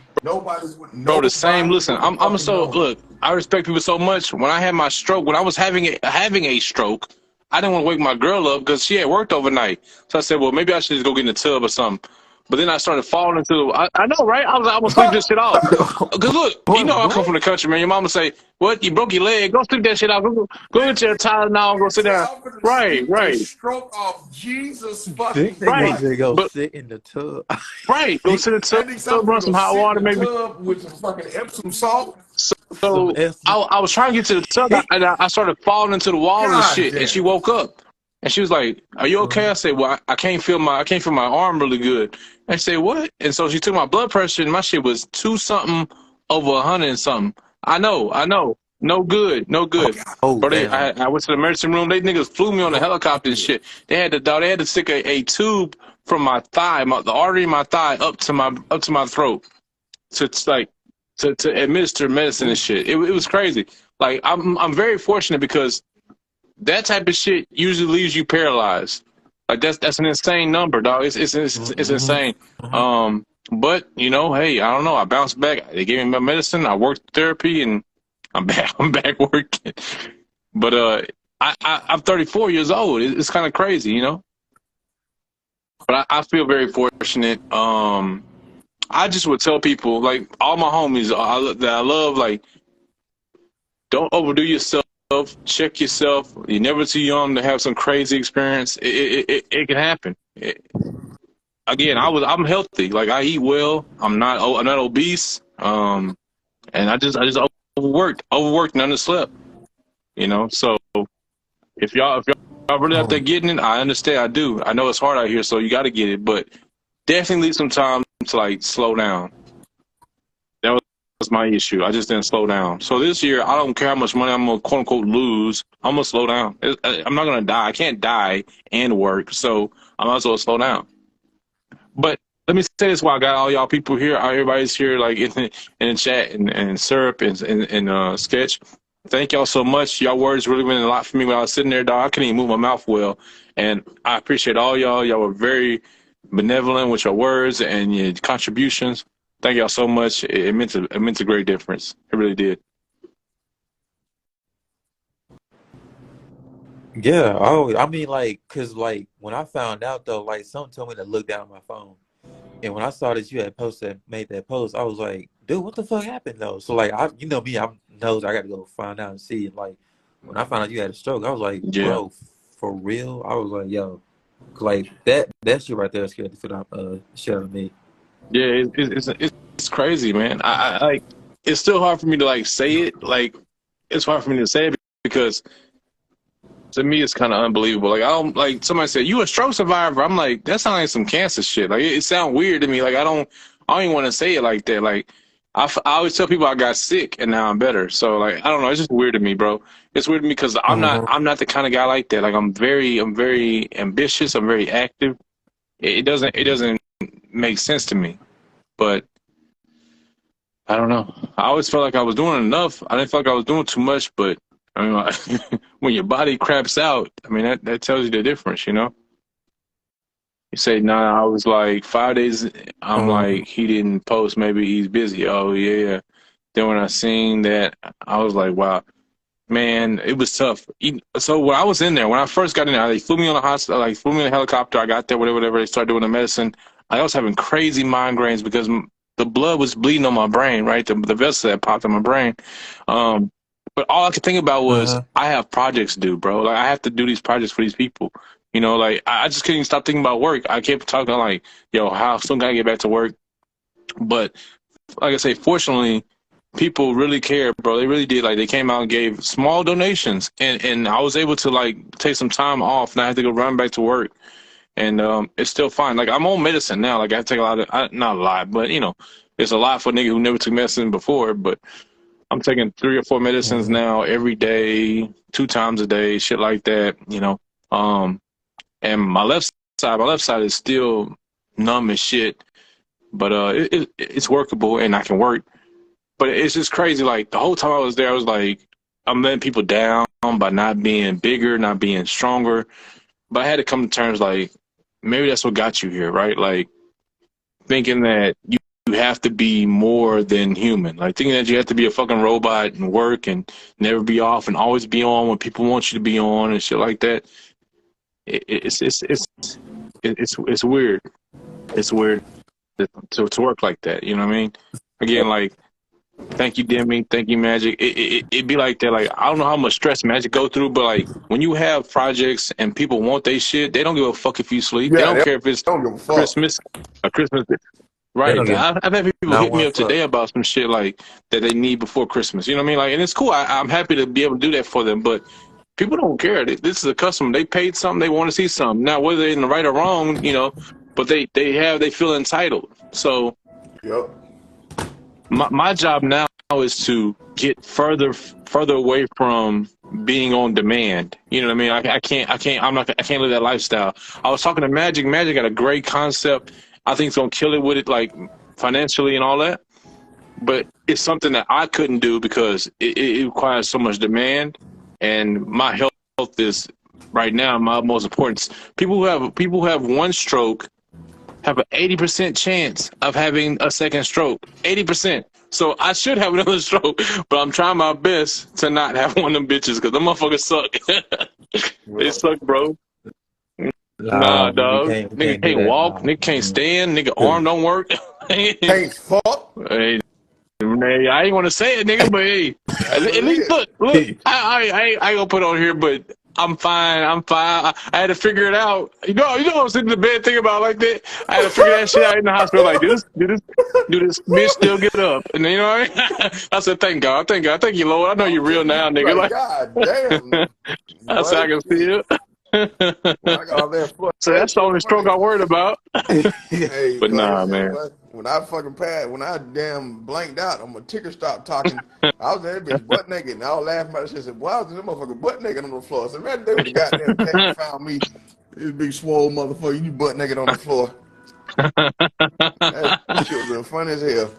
Bro, the same. Listen, would have I'm fucking so known. look. I respect people so much. When I had my stroke, when I was having a stroke, I didn't want to wake my girl up because she had worked overnight. So I said, well, maybe I should just go get in the tub or something. But then I started falling into the. I know, right? I was sleeping this shit off. Cause look, you know I come from the country, man. Your mama say, "What? You broke your leg? Go sleep that shit off. Go get your Tylenol and go sit down." I'm gonna Right, sleep the right, stroke off Jesus fucking This nigga right. Christ. said go But sit in the tub. right, go sit in the I think tub, I'm run gonna some go hot sit water, in the maybe. tub with some fucking Epsom salt. Some So S. I was trying to get to the tub, and I started falling into the wall and God shit. And she damn. woke up, and she was like, "Are you okay?" I said, "Well, I can't feel my arm really good." And she said, "What?" And so she took my blood pressure, and my shit was 2 something over 100 and something. I know, no good, no good. Oh Bro, damn. I went to the emergency room. They niggas flew me on a helicopter and Yeah. shit. They had to stick a tube from my thigh, the artery in my thigh, up to my throat to like to administer medicine and shit. It was crazy. Like I'm very fortunate because that type of shit usually leaves you paralyzed. Like that's an insane number, dog. It's insane. But hey, I don't know. I bounced back. They gave me my medicine. I worked therapy, and I'm back. I'm back working. But I'm 34 years old. It's kind of crazy, you know. But I feel very fortunate. I just would tell people, like all my homies that I love, like don't overdo yourself. Check yourself. You're never too young to have some crazy experience. It can happen. Again, I'm healthy. Like I eat well. I'm not obese. And I just overworked and underslept. So if y'all really out there getting it, I understand. I do. I know it's hard out here, so you got to get it. But definitely some time to like slow down. That was my issue. I just didn't slow down. So this year, I don't care how much money I'm gonna quote unquote lose. I'm gonna slow down. I'm not gonna die. I can't die and work, so I might as well slow down. But let me say this: while I got all y'all people here, everybody's here, like in the chat and Syrup and Sketch. Thank y'all so much. Y'all words really meant a lot for me when I was sitting there, dog. I couldn't even move my mouth well. And I appreciate all y'all. Y'all were very benevolent with your words and your contributions. Thank y'all so much. It meant a great difference. It really did. Yeah, I mean, like, cause like when I found out though, like something told me to look down at my phone, and when I saw that you had made that post, I was like, dude, what the fuck happened though? So like, you know me, I'm knows I got to go find out and see. And like, when I found out you had a stroke, I was like, Yeah. bro, for real? I was like, yo, like that shit right there scared the shit out of me. Yeah, it's crazy, man. I like it's still hard for me to like say it. Like it's hard for me to say it because to me it's kind of unbelievable. Like I don't like somebody said you a stroke survivor. I'm like that sounds like some cancer shit. Like it sounds weird to me. Like I don't even want to say it like that. Like I always tell people I got sick and now I'm better. So like I don't know. It's just weird to me, bro. It's weird to me because Uh-huh. I'm not the kind of guy like that. Like I'm very ambitious. I'm very active. It doesn't make sense to me. But I don't know. I always felt like I was doing enough. I didn't feel like I was doing too much, but I mean, like, when your body craps out, I mean, that tells you the difference, you know? You say, nah, I was like 5 days. I'm Um, like, he didn't post. Maybe he's busy. Oh, yeah. Then when I seen that, I was like, wow, man, it was tough. So when I was in there, when I first got in there, they flew me on the hospital, like flew me in a helicopter. I got there, whatever. They started doing the medicine. I was having crazy migraines because the blood was bleeding on my brain, right? The vessel that popped in my brain. Um, but all I could think about was uh-huh. I have projects due, bro. Like I have to do these projects for these people. You know, like I just couldn't stop thinking about work. I kept talking like, yo, how soon can I get back to work? But like I say, fortunately, people really care, bro. They really did. Like they came out and gave small donations, and I was able to like take some time off, and I had to go run back to work, and it's still fine. Like I'm on medicine now. Like I take a lot of, not a lot, but you know, it's a lot for a nigga who never took medicine before. But I'm taking 3 or 4 medicines Uh-huh. now every day, 2 times a day, shit like that. You know, um, and my left side is still numb as shit, but it's workable and I can work. But it's just crazy. Like the whole time I was there, I was like, I'm letting people down by not being bigger, not being stronger. But I had to come to terms like maybe that's what got you here, right? Like thinking that you have to be more than human. Like thinking that you have to be a fucking robot and work and never be off and always be on when people want you to be on and shit like that. It's weird. It's weird to work like that. You know what I mean? Again, like thank you, Demi. Thank you, Magic. It be like that. Like I don't know how much stress Magic go through, but like when you have projects and people want they shit, they don't give a fuck if you sleep. They Yeah, don't they care if it's don't give a fuck. Christmas, a Christmas. They Right. don't give I've had people not hit me one up fuck. today about some shit like that they need before Christmas. You know what I mean? Like, and it's cool. I'm happy to be able to do that for them, but people don't care. This is a customer. They paid something. They want to see something. Now, whether they're in the right or wrong, you know, but they feel entitled. So Yep. my job now is to get further away from being on demand. You know what I mean? I can't live that lifestyle. I was talking to Magic. Magic got a great concept. I think it's gonna kill it with it, like financially and all that. But it's something that I couldn't do because it requires so much demand, and my health is right now my most important. People who have one stroke have an 80% chance of having a second stroke. 80%. So I should have another stroke, but I'm trying my best to not have one of them bitches because them motherfuckers suck. They Yep. suck, bro. Nah, Nah, dog. we Nigga can't do can't that. walk. Nah. Nigga can't Mm-mm. stand. Nigga arm don't work. Hey, Can't fuck. I ain't want to say it, nigga, but hey, That's what at it least is. look. I ain't gonna put it on here, but I'm fine. I'm fine. I had to figure it out. You know, I was sitting in the bed thinking about it like that. I had to figure that shit out in the hospital. Like, do this bitch still get up? And then, you know what I mean? I said, thank God, thank you, Lord. I know I'm you're real telling you, now, nigga. like, God damn, Like, that's how I buddy. can feel. When I got all that So that's the fluctuation, only stroke buddy. I worried about. Hey, But like I nah, said, man. what? When I fucking passed, when I damn blanked out, I'm a ticker stop talking. I was in that bitch butt naked, and I was laughing about this shit. Said, "Boy, I was in that motherfucker butt naked on the floor." So imagine they would have goddamn came and found me, this big swole motherfucker, you butt naked on the floor. That shit would have been funny as hell.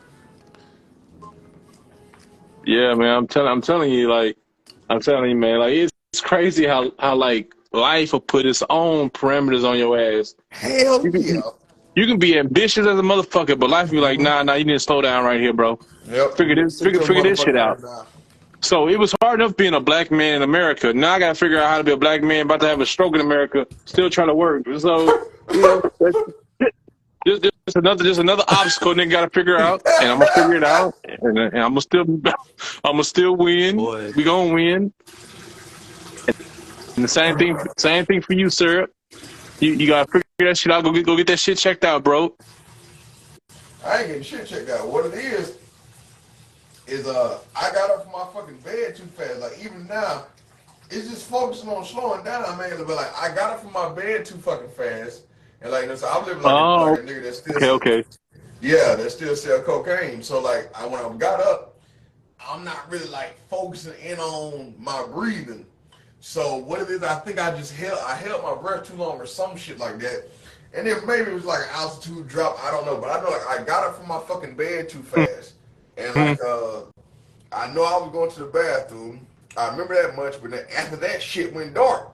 Yeah, man. I'm telling you, like. I'm telling you, man, like it's crazy how like life will put its own parameters on your ass. Hell You yeah. can you can be ambitious as a motherfucker, but life be like, nah, you need to slow down right here, bro. Yep. You Figure need to this, sit your figure this shit motherfucking out. ass down. So it was hard enough being a black man in America. Now I got to figure out how to be a black man about to have a stroke in America, still trying to work. So just another obstacle nigga got to figure out, and I'm gonna figure it out, and I'm gonna still win. Boy, We gonna win. And the same thing for you, sir. You gotta figure that shit out. Go get that shit checked out, bro. I ain't getting shit checked out. What it is I got up from my fucking bed too fast. Like even now, it's just focusing on slowing down, man. But like I got up from my bed too fucking fast, and like so I'm living Oh, like a nigga that still okay. that still sell cocaine. So like when I got up, I'm not really like focusing in on my breathing. So what it is, I think I held my breath too long or some shit like that. And then maybe it was like an altitude drop, I don't know. But I know like I got up from my fucking bed too fast. And like I know I was going to the bathroom. I remember that much, but then after that shit went dark.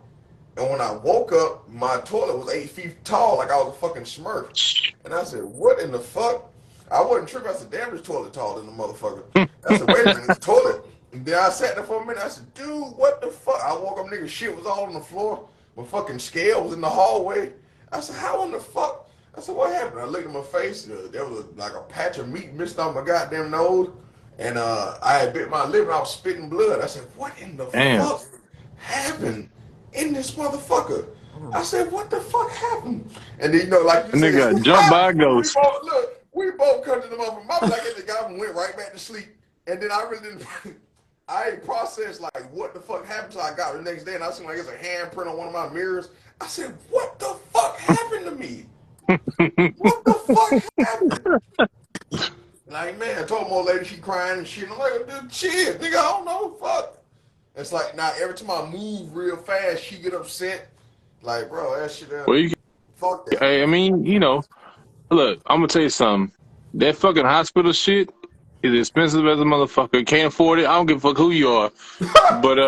And when I woke up, my toilet was 8 feet tall, like I was a fucking Smurf. And I said, what in the fuck? I wasn't tripping. I said, damn, this toilet taller than the motherfucker. I said, wait a minute, this toilet. And then I sat there for a minute. I said, dude, what the fuck? I woke up, nigga, shit was all on the floor. My fucking scale was in the hallway. I said, how in the fuck? I said, what happened? I looked at my face. There was like a patch of meat missed on my goddamn nose. And I had bit my lip and I was spitting blood. I said, what in the fuck happened in this motherfucker? I said, what the fuck happened? And then, you know, like you Nigga said, got jumped by a ghost. we both come to the motherfucker. Mama like at the guy and went right back to sleep. And then I really didn't, I ain't processed like what the fuck happened till I got the next day and I seen like it's a handprint on one of my mirrors. I said, what the fuck happened to me? What the fuck happened? Like, man, I told my old lady she crying and shit. I'm like, dude, shit, nigga, I don't know, fuck. It's like, now every time I move real fast, she get upset. Like, bro, that shit, Well, fuck that. I mean, you know, look, I'm gonna tell you something. That fucking hospital shit is expensive as a motherfucker. Can't afford it. I don't give a fuck who you are. But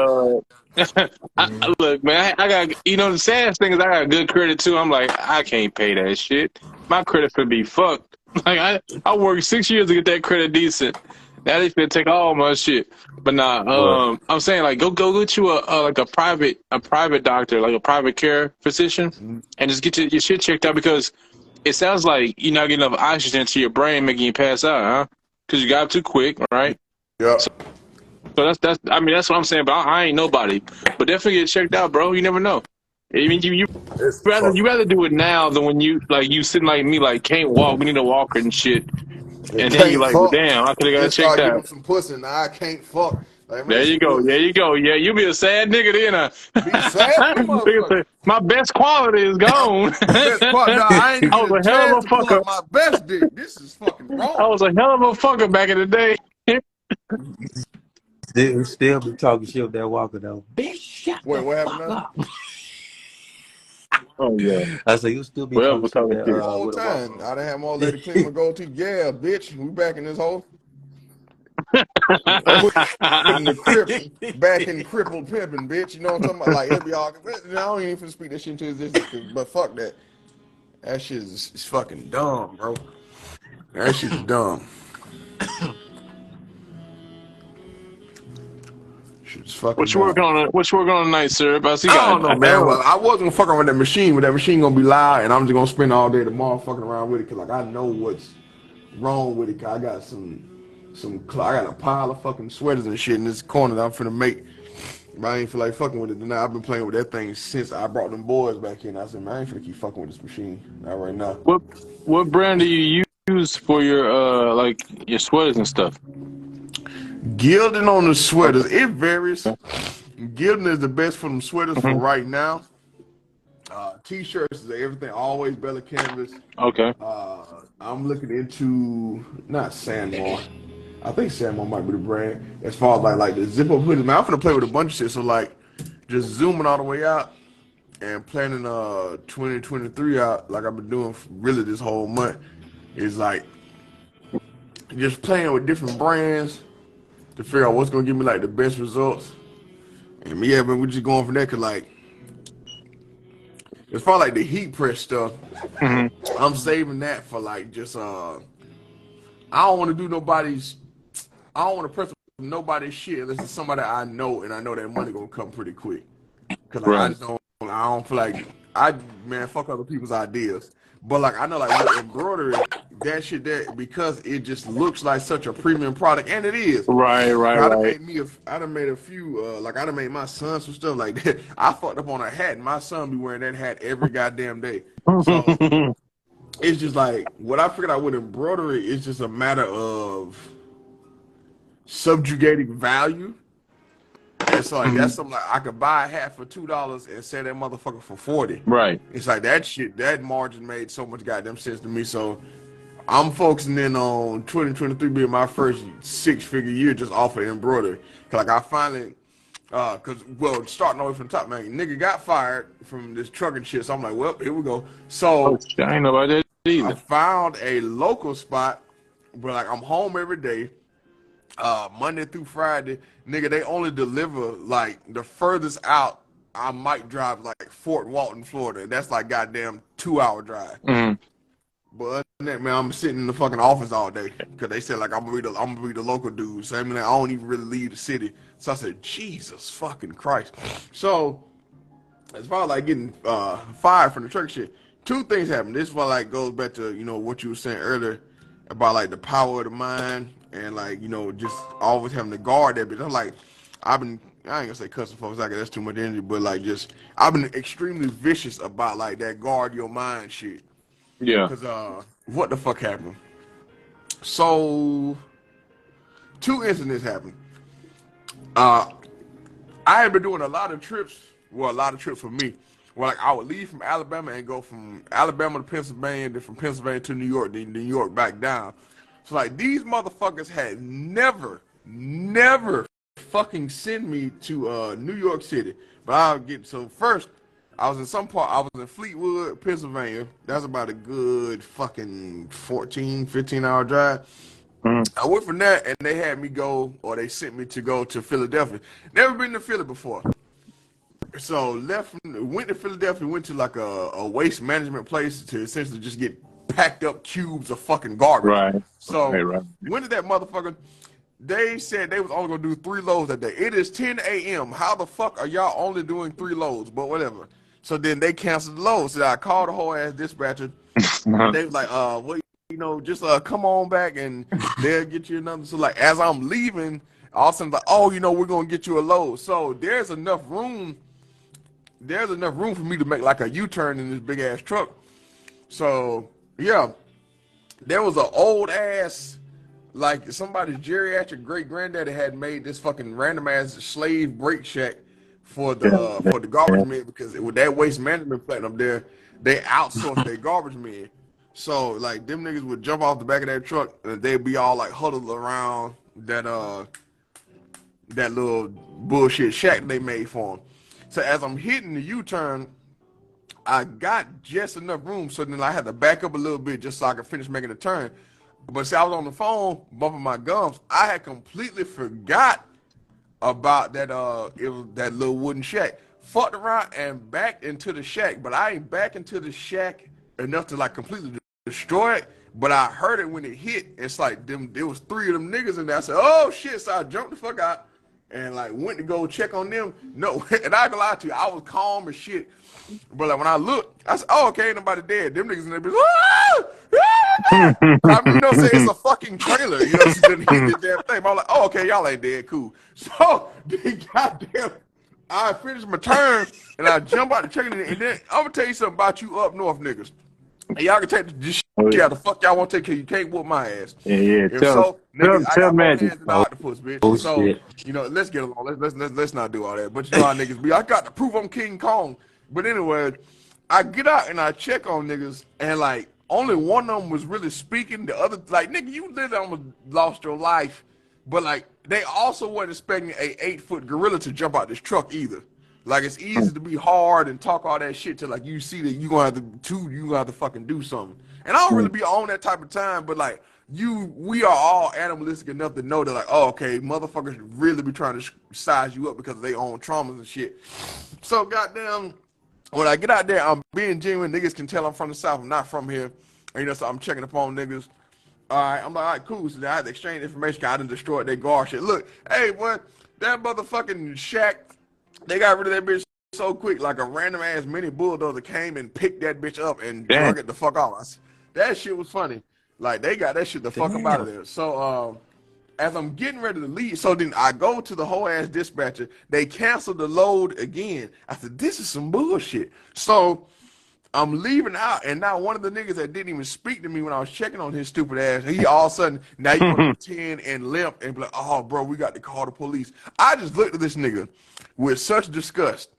look, man, I got, you know, the saddest thing is I got good credit too. I'm like, I can't pay that shit. My credit could be fucked. Like I worked 6 years to get that credit decent. Now they finna take all my shit. But nah, I'm saying like go get you a private doctor, like a private care physician, and just get your shit checked out because it sounds like you're not getting enough oxygen to your brain, making you pass out, huh? Because you got up too quick, right? Yeah. So that's I mean that's what I'm saying. But I ain't nobody. But definitely get checked out, bro. You never know. I mean you rather do it now than when you sitting like me like can't walk. We need a walker and shit. And then you're like, well, damn, I could have got it Just checked start getting out. some pussy and I can't fuck. Like, man, There you go. There you go. Yeah, you be a sad nigga then. Be sad for Nigga say, my best quality is gone. Best part, dog, I ain't I get was a a hell chance of a to pull fucker. up my best dick. This is fucking I wrong. was a hell of a fucker back in the day. still be talking shit with that walker though. Bitch, shut Wait, the what happened fuck now? up. Oh yeah. I said you still be Well, talking we're shit with talking that shit. Whole with a time. walker. I done had my old lady clean my gold teeth. Yeah, bitch, we back in this hole. In the crip, back in crippled pimping, bitch. You know what I'm talking about? Like, it'll be all, I don't even finna speak that shit into existence, but fuck that. That shit is fucking dumb, bro. That shit's dumb. Shit's fucking What you dumb. working on? What you working on tonight, sir? I see you I got don't know, a man. hell. Well, I wasn't fucking with that machine, but that machine gonna be loud, and I'm just gonna spend all day tomorrow fucking around with it, cause like I know what's wrong with it. Cause I got I got a pile of fucking sweaters and shit in this corner that I'm finna make. But I ain't feel like fucking with it tonight. I've been playing with that thing since I brought them boys back in. I said, man, I ain't finna keep fucking with this machine. Not right now. What brand do you use for your like your sweaters and stuff? Gilding on the Okay. sweaters, it varies. Gilding is the best for them sweaters for Hmm. right now. T-shirts is everything, always Bella Canvas. Okay. I'm looking into not Sandmore. I think Sandmore might be the brand. As far as like the zip up hoodies, man, I'm gonna play with a bunch of shit. So like, just zooming all the way out and planning 2023 out like I've been doing really this whole month is like just playing with different brands to figure out what's gonna give me like the best results. And yeah, but we just going from there, cause like it's probably like the heat press stuff. Hmm. I'm saving that for like just I don't want to do nobody's. I don't want to press nobody's shit unless it's somebody I know and I know that money gonna come pretty quick. Cause like I Right. just don't. I don't feel like man fuck other people's ideas. But like I know like with embroidery, that shit that because it just looks like such a premium product, and it is. Right. Right. I done Right. made me I done made a few like I done made my son some stuff like that. I fucked up on a hat and my son be wearing that hat every goddamn day. So it's just like what I figured out with embroidery is just a matter of subjugating value. And so like Mhm. that's something like I could buy a hat for $2 and sell that motherfucker for 40. Right. It's like that shit, that margin made so much goddamn sense to me. So I'm focusing in on 2023 being my first 6-figure year just off of embroidery. Cause like I finally starting away from the top, man, nigga got fired from this trucking shit. So I'm like, well, here we go. Oh, So shit, I ain't know about that I either. found a local spot where like I'm home every day, Monday through Friday. Nigga, they only deliver like the furthest out I might drive like Fort Walton, Florida. And that's like goddamn 2-hour drive. Hmm. But other than that, man, I'm sitting in the fucking office all day because they said like I'm gonna be the local dude. So I mean, I don't even really leave the city. So I said, Jesus fucking Christ. So as far as like getting fired from the truck shit, two things happened. This one like goes back to what you were saying earlier about like the power of the mind and like just always having to guard that. But I'm like, I ain't gonna say cussing folks like that's too much energy, but like just I've been extremely vicious about like that guard your mind shit. Yeah. Cause what the fuck happened? So two incidents happened. Uh, I had been doing a lot of trips. Well, a lot of trips for me. Well, like I would leave from Alabama and go from Alabama to Pennsylvania, then from Pennsylvania to New York, then New York back down. So like these motherfuckers had never fucking send me to New York City. But I'll get so first. I was in Fleetwood, Pennsylvania. That's about a good fucking 14, 15-hour drive. Mhm. I went from there and they had me go, or they sent me to go to Philadelphia. Never been to Philly before. So went to Philadelphia, went to like a waste management place to essentially just get packed up cubes of fucking garbage. Right. So Right. went to that motherfucker. They said they was only gonna do 3 loads that day. It is 10 a.m. How the fuck are y'all only doing 3 loads? But whatever. So then they canceled the load. So I called the whole ass dispatcher. They was like, well, just come on back and they'll get you another. So like as I'm leaving, all of a sudden like, oh, we're gonna get you a load. So there's enough room for me to make like a U-turn in this big ass truck. So yeah, there was an old ass, like somebody's geriatric great granddaddy had made this fucking random ass slave brake shack for the garbage men because with that waste management plant up there, they outsourced their garbage men. So like them niggas would jump off the back of that truck and they'd be all like huddled around that little bullshit shack they made for them. So as I'm hitting the U-turn, I got just enough room, so then I had to back up a little bit just so I could finish making the turn. But see, I was on the phone bumping my gums. I had completely forgot about that. It was that little wooden shack. Fucked around and backed into the shack, but I ain't back into the shack enough to like completely destroy it. But I heard it when it hit. It's like there was 3 of them niggas in there. I said, "Oh shit!" So I jumped the fuck out and like went to go check on them. No, and I ain't gonna lie to you, I was calm as shit. But like when I looked, I said, "Oh, okay, ain't nobody dead." Them niggas in there, "Ah! Ah!" I mean, say it's a fucking trailer, so then hit the damn thing. But I'm like, "Oh, okay, y'all ain't dead, cool." So the goddamn, I finished my turn and I jump out the check, and then I'm gonna tell you something about you up north niggas. And y'all can take this Oh, shit yeah. out the fuck y'all want to take, cause you can't whoop my ass. Yeah. If Tell so, niggas, I tell got more Magic. hands than the octopus, bitch. Oh So shit. let's get along. Let's not do all that. But you know how niggas be. I got to prove I'm King Kong. But anyway, I get out and I check on niggas, and like only one of them was really speaking. The other, like nigga, you literally almost lost your life. But like they also weren't expecting a 8-foot gorilla to jump out this truck either. Like it's easy to be hard and talk all that shit till like you see that you gonna have to fucking do something. And I don't really be on that type of time, but like we are all animalistic enough to know that, like, oh, okay, motherfuckers really be trying to size you up because of their own traumas and shit. So goddamn, when I get out there, I'm being genuine. Niggas can tell I'm from the South. I'm not from here. And, so I'm checking up on niggas. All right, I'm like, all right, cool. So I had to exchange information. I done destroyed their guard shit. Look, hey, boy, that motherfucking shack, they got rid of that bitch so quick. Like a random ass mini bulldozer came and picked that bitch up and drug it the fuck off. That shit was funny. Like, they got that shit the fuck up out of there. So, as I'm getting ready to leave, so then I go to the whole ass dispatcher. They canceled the load again. I said, this is some bullshit. So I'm leaving out, and now one of the niggas that didn't even speak to me when I was checking on his stupid ass, he all of a sudden, now you want to pretend and limp and be like, oh, bro, we got to call the police. I just looked at this nigga with such disgust.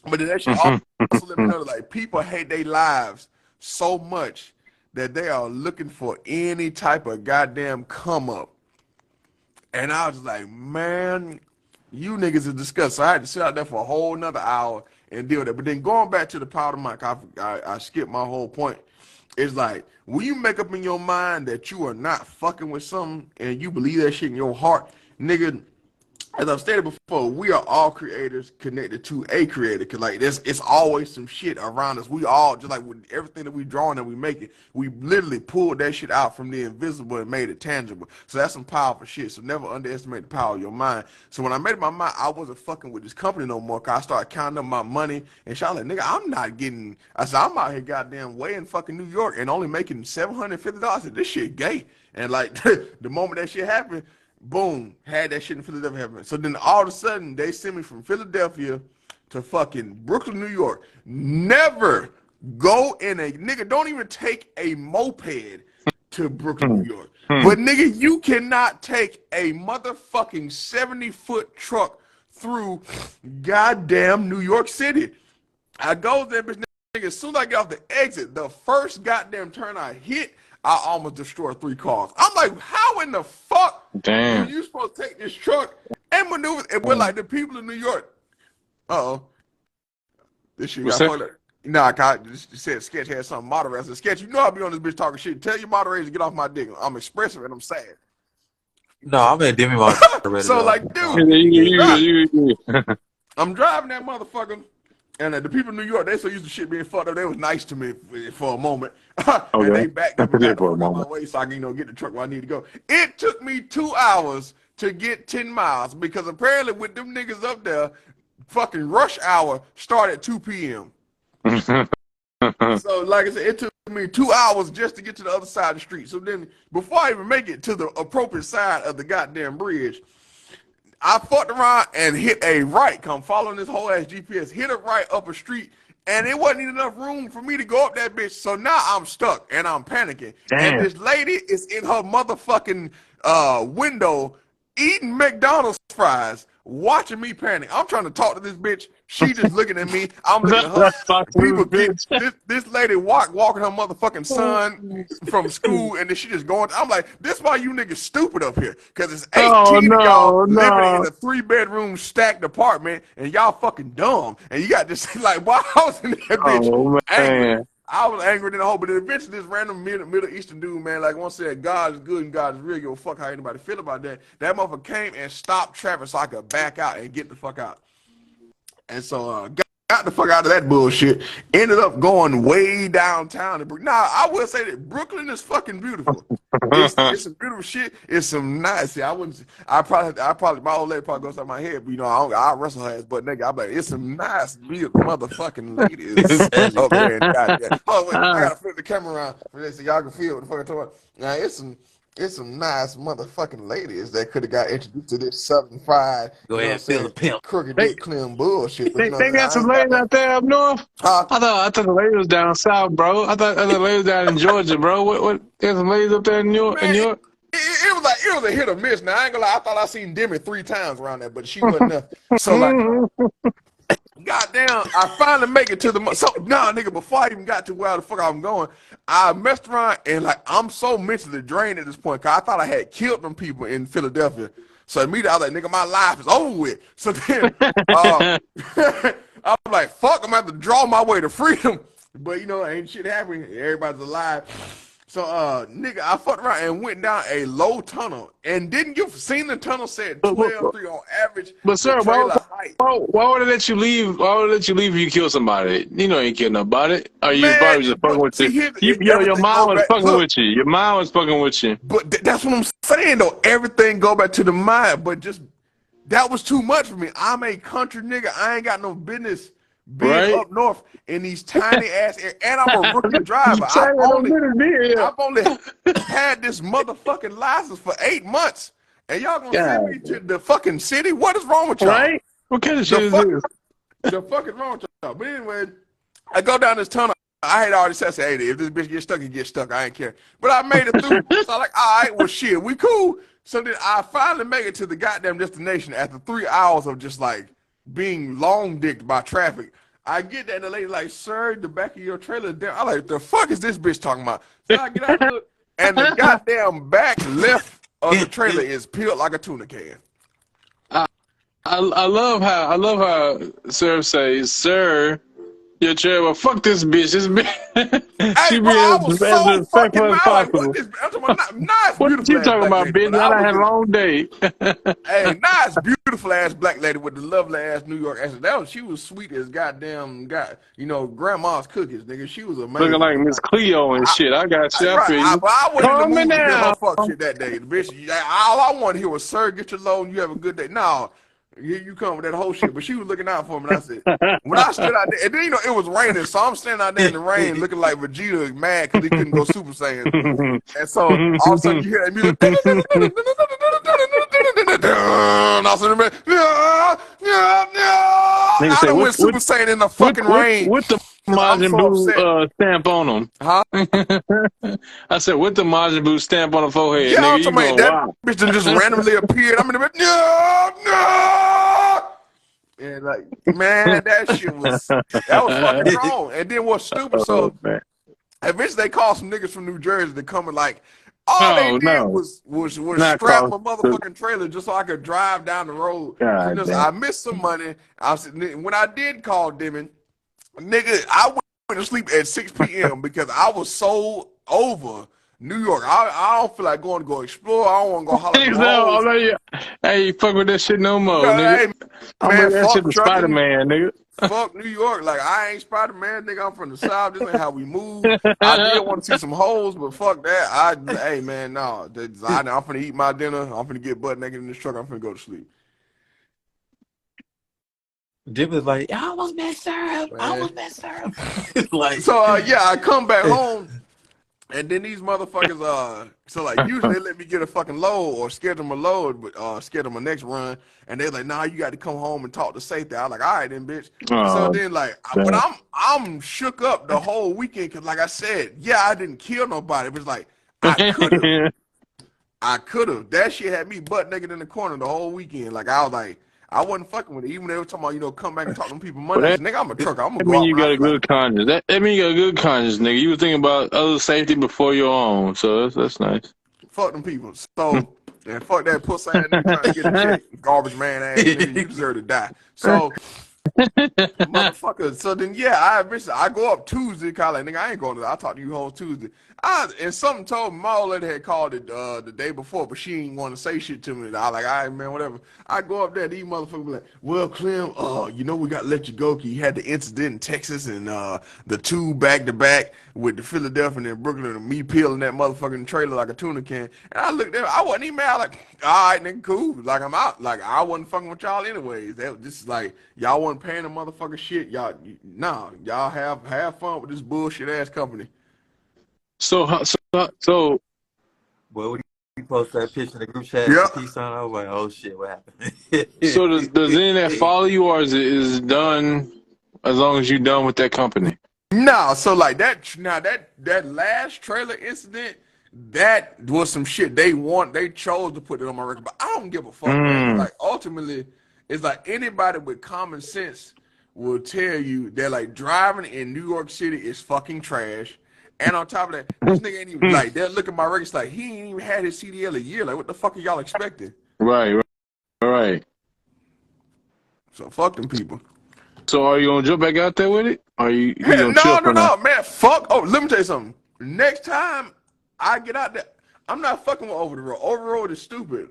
But then that shit also let me know that, like, people hate their lives so much that they are looking for any type of goddamn come up. And I was like, man, you niggas is disgusting. So I had to sit out there for a whole nother hour and deal with it. But then going back to the powder mic, I skipped my whole point. It's like, when you make up in your mind that you are not fucking with something and you believe that shit in your heart, nigga, as I've stated before, we are all creators connected to a creator. Cause like it's always some shit around us. We all, just like with everything that we draw and we make it, we literally pulled that shit out from the invisible and made it tangible. So that's some powerful shit. So never underestimate the power of your mind. So when I made up my mind, I wasn't fucking with this company no more. Cause I started counting up my money and shit. I was like, nigga, I'm not getting. I said, I'm out here goddamn way in fucking New York and only making $750. I said, this shit gay. And like the moment that shit happened, boom, had that shit in Philadelphia happen. So then all of a sudden, they sent me from Philadelphia to fucking Brooklyn, New York. Never go in a, nigga, don't even take a moped to Brooklyn, New York. But nigga, you cannot take a motherfucking 70-foot truck through goddamn New York City. I go there, bitch, nigga, as soon as I get off the exit, the first goddamn turn I hit, I almost destroyed 3 cars. I'm like, how in the fuck are you supposed to take this truck and maneuver? And we're like, the people in New York, this shit got fucked up. Nah, I just said Sketch had something moderator. I said, Sketch, you know I'll be on this bitch talking shit. Tell your moderators to get off my dick. I'm expressive and I'm sad. No, I'm at Demi moderator. So like, dude, I'm driving that motherfucker. And the people in New York, they so used to shit being fucked up. They was nice to me for a moment. And they backed up and got the fuck out my way so I can, get the truck where I need to go. It took me 2 hours to get 10 miles because apparently with them niggas up there, fucking rush hour started at 2 p.m. So like I said, it took me 2 hours just to get to the other side of the street. So then before I even make it to the appropriate side of the goddamn bridge, I fucked around and hit a right, come following this whole ass GPS, hit a right up a street, and it wasn't enough room for me to go up that bitch. So now I'm stuck and I'm panicking. And this lady is in her motherfucking window eating McDonald's fries, watching me panic. I'm trying to talk to this bitch. She just looking at me. I'm looking at her. People get this lady walking her motherfucking son from school, and then she just going. I'm like, this why you niggas stupid up here, because it's 18 of y'all living in a 3-bedroom stacked apartment, and y'all fucking dumb. And you got this like, why I was in that bitch angry. I was angry than a whole, but eventually this random Middle Eastern dude, man, like once said, God is good and God is real. Give a fuck how anybody feel about that. That motherfucker came and stopped traffic so I could back out and get the fuck out. And so got the fuck out of that bullshit. Ended up going way downtown. Now, I will say that Brooklyn is fucking beautiful. It's some beautiful shit. It's some nice. See, I probably, my old lady probably goes out my head, but I'll wrestle her ass, but nigga, I'm like, it's some nice, beautiful motherfucking ladies up there. Goddamn. Oh, wait, I gotta flip the camera around for this so y'all can feel what the fuck I'm talking about. Now, it's some nice motherfucking ladies that could have got introduced to this Southern fried, go ahead and feel the pimp. crooked dick clean bullshit. They got some ladies out there up north. I thought the ladies was down south, bro. I thought the ladies was down in Georgia, bro. What? There's some ladies up there in New York. Man, it was a hit or miss. Now I ain't gonna lie. I thought I seen Demi 3 times around there, but she wasn't there. So like. Goddamn, I finally make it to the nigga, before I even got to where the fuck I'm going, I messed around and like I'm so mentally drained at this point because I thought I had killed them people in Philadelphia. So immediately I was like, nigga, my life is over with. So then I'm like, fuck, I'm gonna have to draw my way to freedom. But ain't shit happening. Everybody's alive. So nigga, I fucked around and went down a low tunnel. And didn't you seen the tunnel said But, but, 12.3 on average but the sir, trailer height? why would they let you leave? Why would they let you leave if you kill somebody? You know, you ain't kill nobody. Or you Man, probably just fucking but with you. see here Your everything mind go was back. fucking Look, with you. Your mind was fucking with you. but that's what I'm saying though. Everything go back to the mind, but just that was too much for me. I'm a country nigga. I ain't got no business being Right? up north in these tiny ass areas. And I'm a rookie driver. Sorry, I don't get it, yeah. I've only had this motherfucking license for 8 months. And y'all gonna send me God, to the fucking city? What is wrong with y'all? right? What kind of The shit is fuck this? the fuck is wrong with y'all? But anyway, I go down this tunnel. I had already said, hey, if this bitch gets stuck, it gets stuck. I ain't care. But I made it through. So I'm like, all right, well, shit, we cool. So then I finally make it to the goddamn destination after 3 hours of just like being long dicked by traffic. I get there and the lady like, sir, the back of your trailer is down. I'm like, the fuck is this bitch talking about? So I get out and look, and the goddamn back left of the trailer is peeled like a tuna can. I love how Sir says, sir, your chair. Well, fuck this bitch. This bitch. Hey, She bro, be I was as so respectful fucking as mad. Like, what possible. this? I'm talking about nice, What beautiful you ass talking black about, lady. bitch? But I I done was had a looking, long day. hey, nice, beautiful ass black lady with the lovely ass New York accent. She was sweet as goddamn, grandma's cookies, nigga. She was Looking amazing. like Miss Cleo and I, shit. I got you. I right, feel you. but I wasn't in the Calm me mood to hear her down. fuck shit that day. The bitch, all I want to hear was, "Sir, get your load and you have a good day." No, here you come with that whole shit. But she was looking out for me, and I said, when I stood out there, and then it was raining, so I'm standing out there in the rain, looking like Vegeta mad because he couldn't go Super Saiyan. And so all of a sudden you hear that music. And all of a sudden, Nigga I say done went Super Saiyan in the fucking rain with the because I'm Majin so Buu upset. stamp on them. Huh? I said with the Majin Buu stamp on the forehead, Yeah, nigga. I'm You talking about going that wow? bitch done just randomly appeared. I'm in the bed. No, no. And like, man, that was fucking wrong. And then what's stupid? Oh So man. eventually they called some niggas from New Jersey to come and like all they No, did no, was not strap cost. my motherfucking trailer just so I could drive down the road. So, God damn. I missed some money. When I did call Demon, nigga, I went to sleep at 6 p.m. because I was so over New York. I don't feel like going to go explore. I don't want to go holler at no So, hoes. hey, fuck with that shit no more, nigga. Hey, I'm man, bringing that shit fuck to Spider trucking. Man, nigga. Fuck New York. Like, I ain't Spider Man, nigga. I'm from the South. This ain't how we move. I did want to see some hoes, but fuck that. Hey, man, no. I'm finna eat my dinner. I'm finna get butt naked in this truck. I'm finna go to sleep. Jim was like, I almost messed her up. I Man. almost messed her up. Like, So, yeah, I come back home. And then these motherfuckers, so like usually they let me get a fucking load or schedule my load, but schedule my next run, and they're like, nah, you got to come home and talk to safety. I was like, all right then, bitch. So Oh, then like, but damn. I'm shook up the whole weekend because like I said, yeah, I didn't kill nobody. It was like I could have. That shit had me butt naked in the corner the whole weekend. Like I was like, I wasn't fucking with it. Even they were talking about, come back and talk to them people Monday. Well, I said, nigga, I'm a trucker. I'm gonna that go mean out you when I got a feel like good it. conscience. That mean you got a good conscience, nigga. You were thinking about other safety before your own, so that's nice. Fuck them people. So, and fuck that pussy ass nigga trying to get a check. Garbage man ass nigga. You deserve to die. So, motherfucker. So then, yeah, I go up Tuesday. Call like, nigga, I ain't going to. I talk to you hoes Tuesday. And something told me my old lady had called it the day before, but she ain't want to say shit to me. I like, all right, man, whatever. I go up there. These motherfuckers be like, well, Clem, we got to let you go because you had the incident in Texas and the two back to back with the Philadelphia and Brooklyn and me peeling that motherfucking trailer like a tuna can. And I looked at, I wasn't even mad. Like, all right, nigga, cool. Like I'm out. Like I wasn't fucking with y'all anyways. This is like y'all wasn't paying the motherfucking shit. Y'all have fun with this bullshit ass company. So, boy, when you post that picture in the group chat with Yeah. the peace sign, I was like, oh shit, what happened? so does any of that follow you, or is it done as long as you're done with that company? No, so like that now that last trailer incident, that was some shit they chose to put it on my record. But I don't give a fuck, man, because Mm. like ultimately, it's like anybody with common sense will tell you that like driving in New York City is fucking trash. And on top of that, this nigga ain't even like they're looking at my records like he ain't even had his CDL a year. Like what the fuck are y'all expecting? Right. So fuck them people. So are you gonna jump back out there with it? Or you Hell, gonna chill no, for now? man. Fuck. Oh, let me tell you something. Next time. I get out there. I'm not fucking with over the road. Over the road is stupid.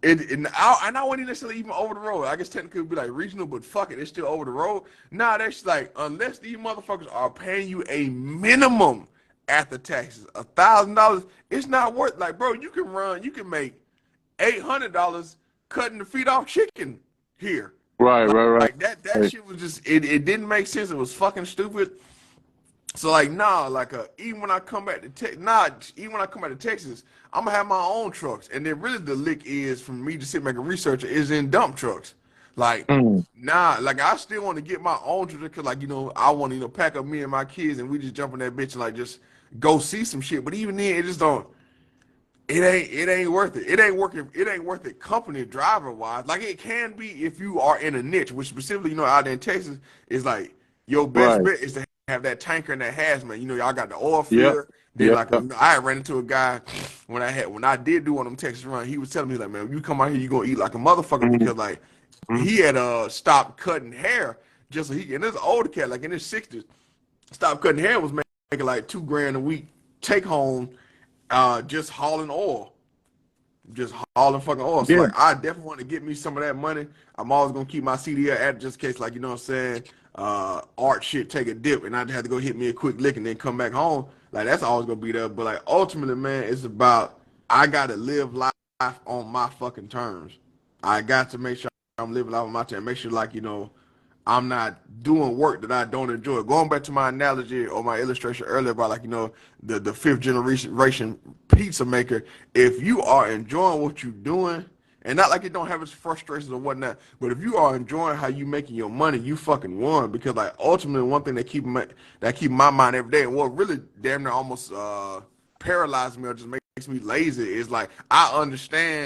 And I wouldn't necessarily even over the road. I guess technically it would be like regional, but fuck it, it's still over the road. Nah, that's like unless these motherfuckers are paying you a minimum after taxes, $1,000, it's not worth. Like, bro, you can make $800 cutting the feet off chicken here. Right, right. Like that shit was just it didn't make sense. It was fucking stupid. So like even when I come back to Texas, I'm gonna have my own trucks. And then really the lick is for me to sit back and research it is in dump trucks. Like like I still want to get my own truck because like I want to pack up me and my kids and we just jump in that bitch and like just go see some shit. But even then it just don't. It ain't worth it. It ain't worth it company driver wise. Like it can be if you are in a niche, which specifically, out there in Texas is like your best bet is to have that tanker and that hazmat. Y'all got the oil filler. Then I ran into a guy when I did do one of them Texas runs. He was telling me like, man, you come out here, you gonna eat like a motherfucker because like he had stopped cutting hair just so and this older cat like in his 60s stopped cutting hair was making like $2,000 a week take home. Just hauling oil. Just hauling fucking oil. So like I definitely want to get me some of that money. I'm always gonna keep my CDL at just in case, like, what I'm saying, art shit take a dip and I have to go hit me a quick lick and then come back home. Like that's always gonna be there. But like ultimately, man, it's about I gotta live life on my fucking terms. I got to make sure I'm living life on my terms. Make sure like, I'm not doing work that I don't enjoy. Going back to my analogy or my illustration earlier about like, the fifth generation pizza maker, if you are enjoying what you're doing, and not like it don't have its frustrations or whatnot, but if you are enjoying how you making your money, you fucking won. Because like ultimately one thing that keep my mind every day and what really damn near almost paralyzes me or just makes me lazy is like I understand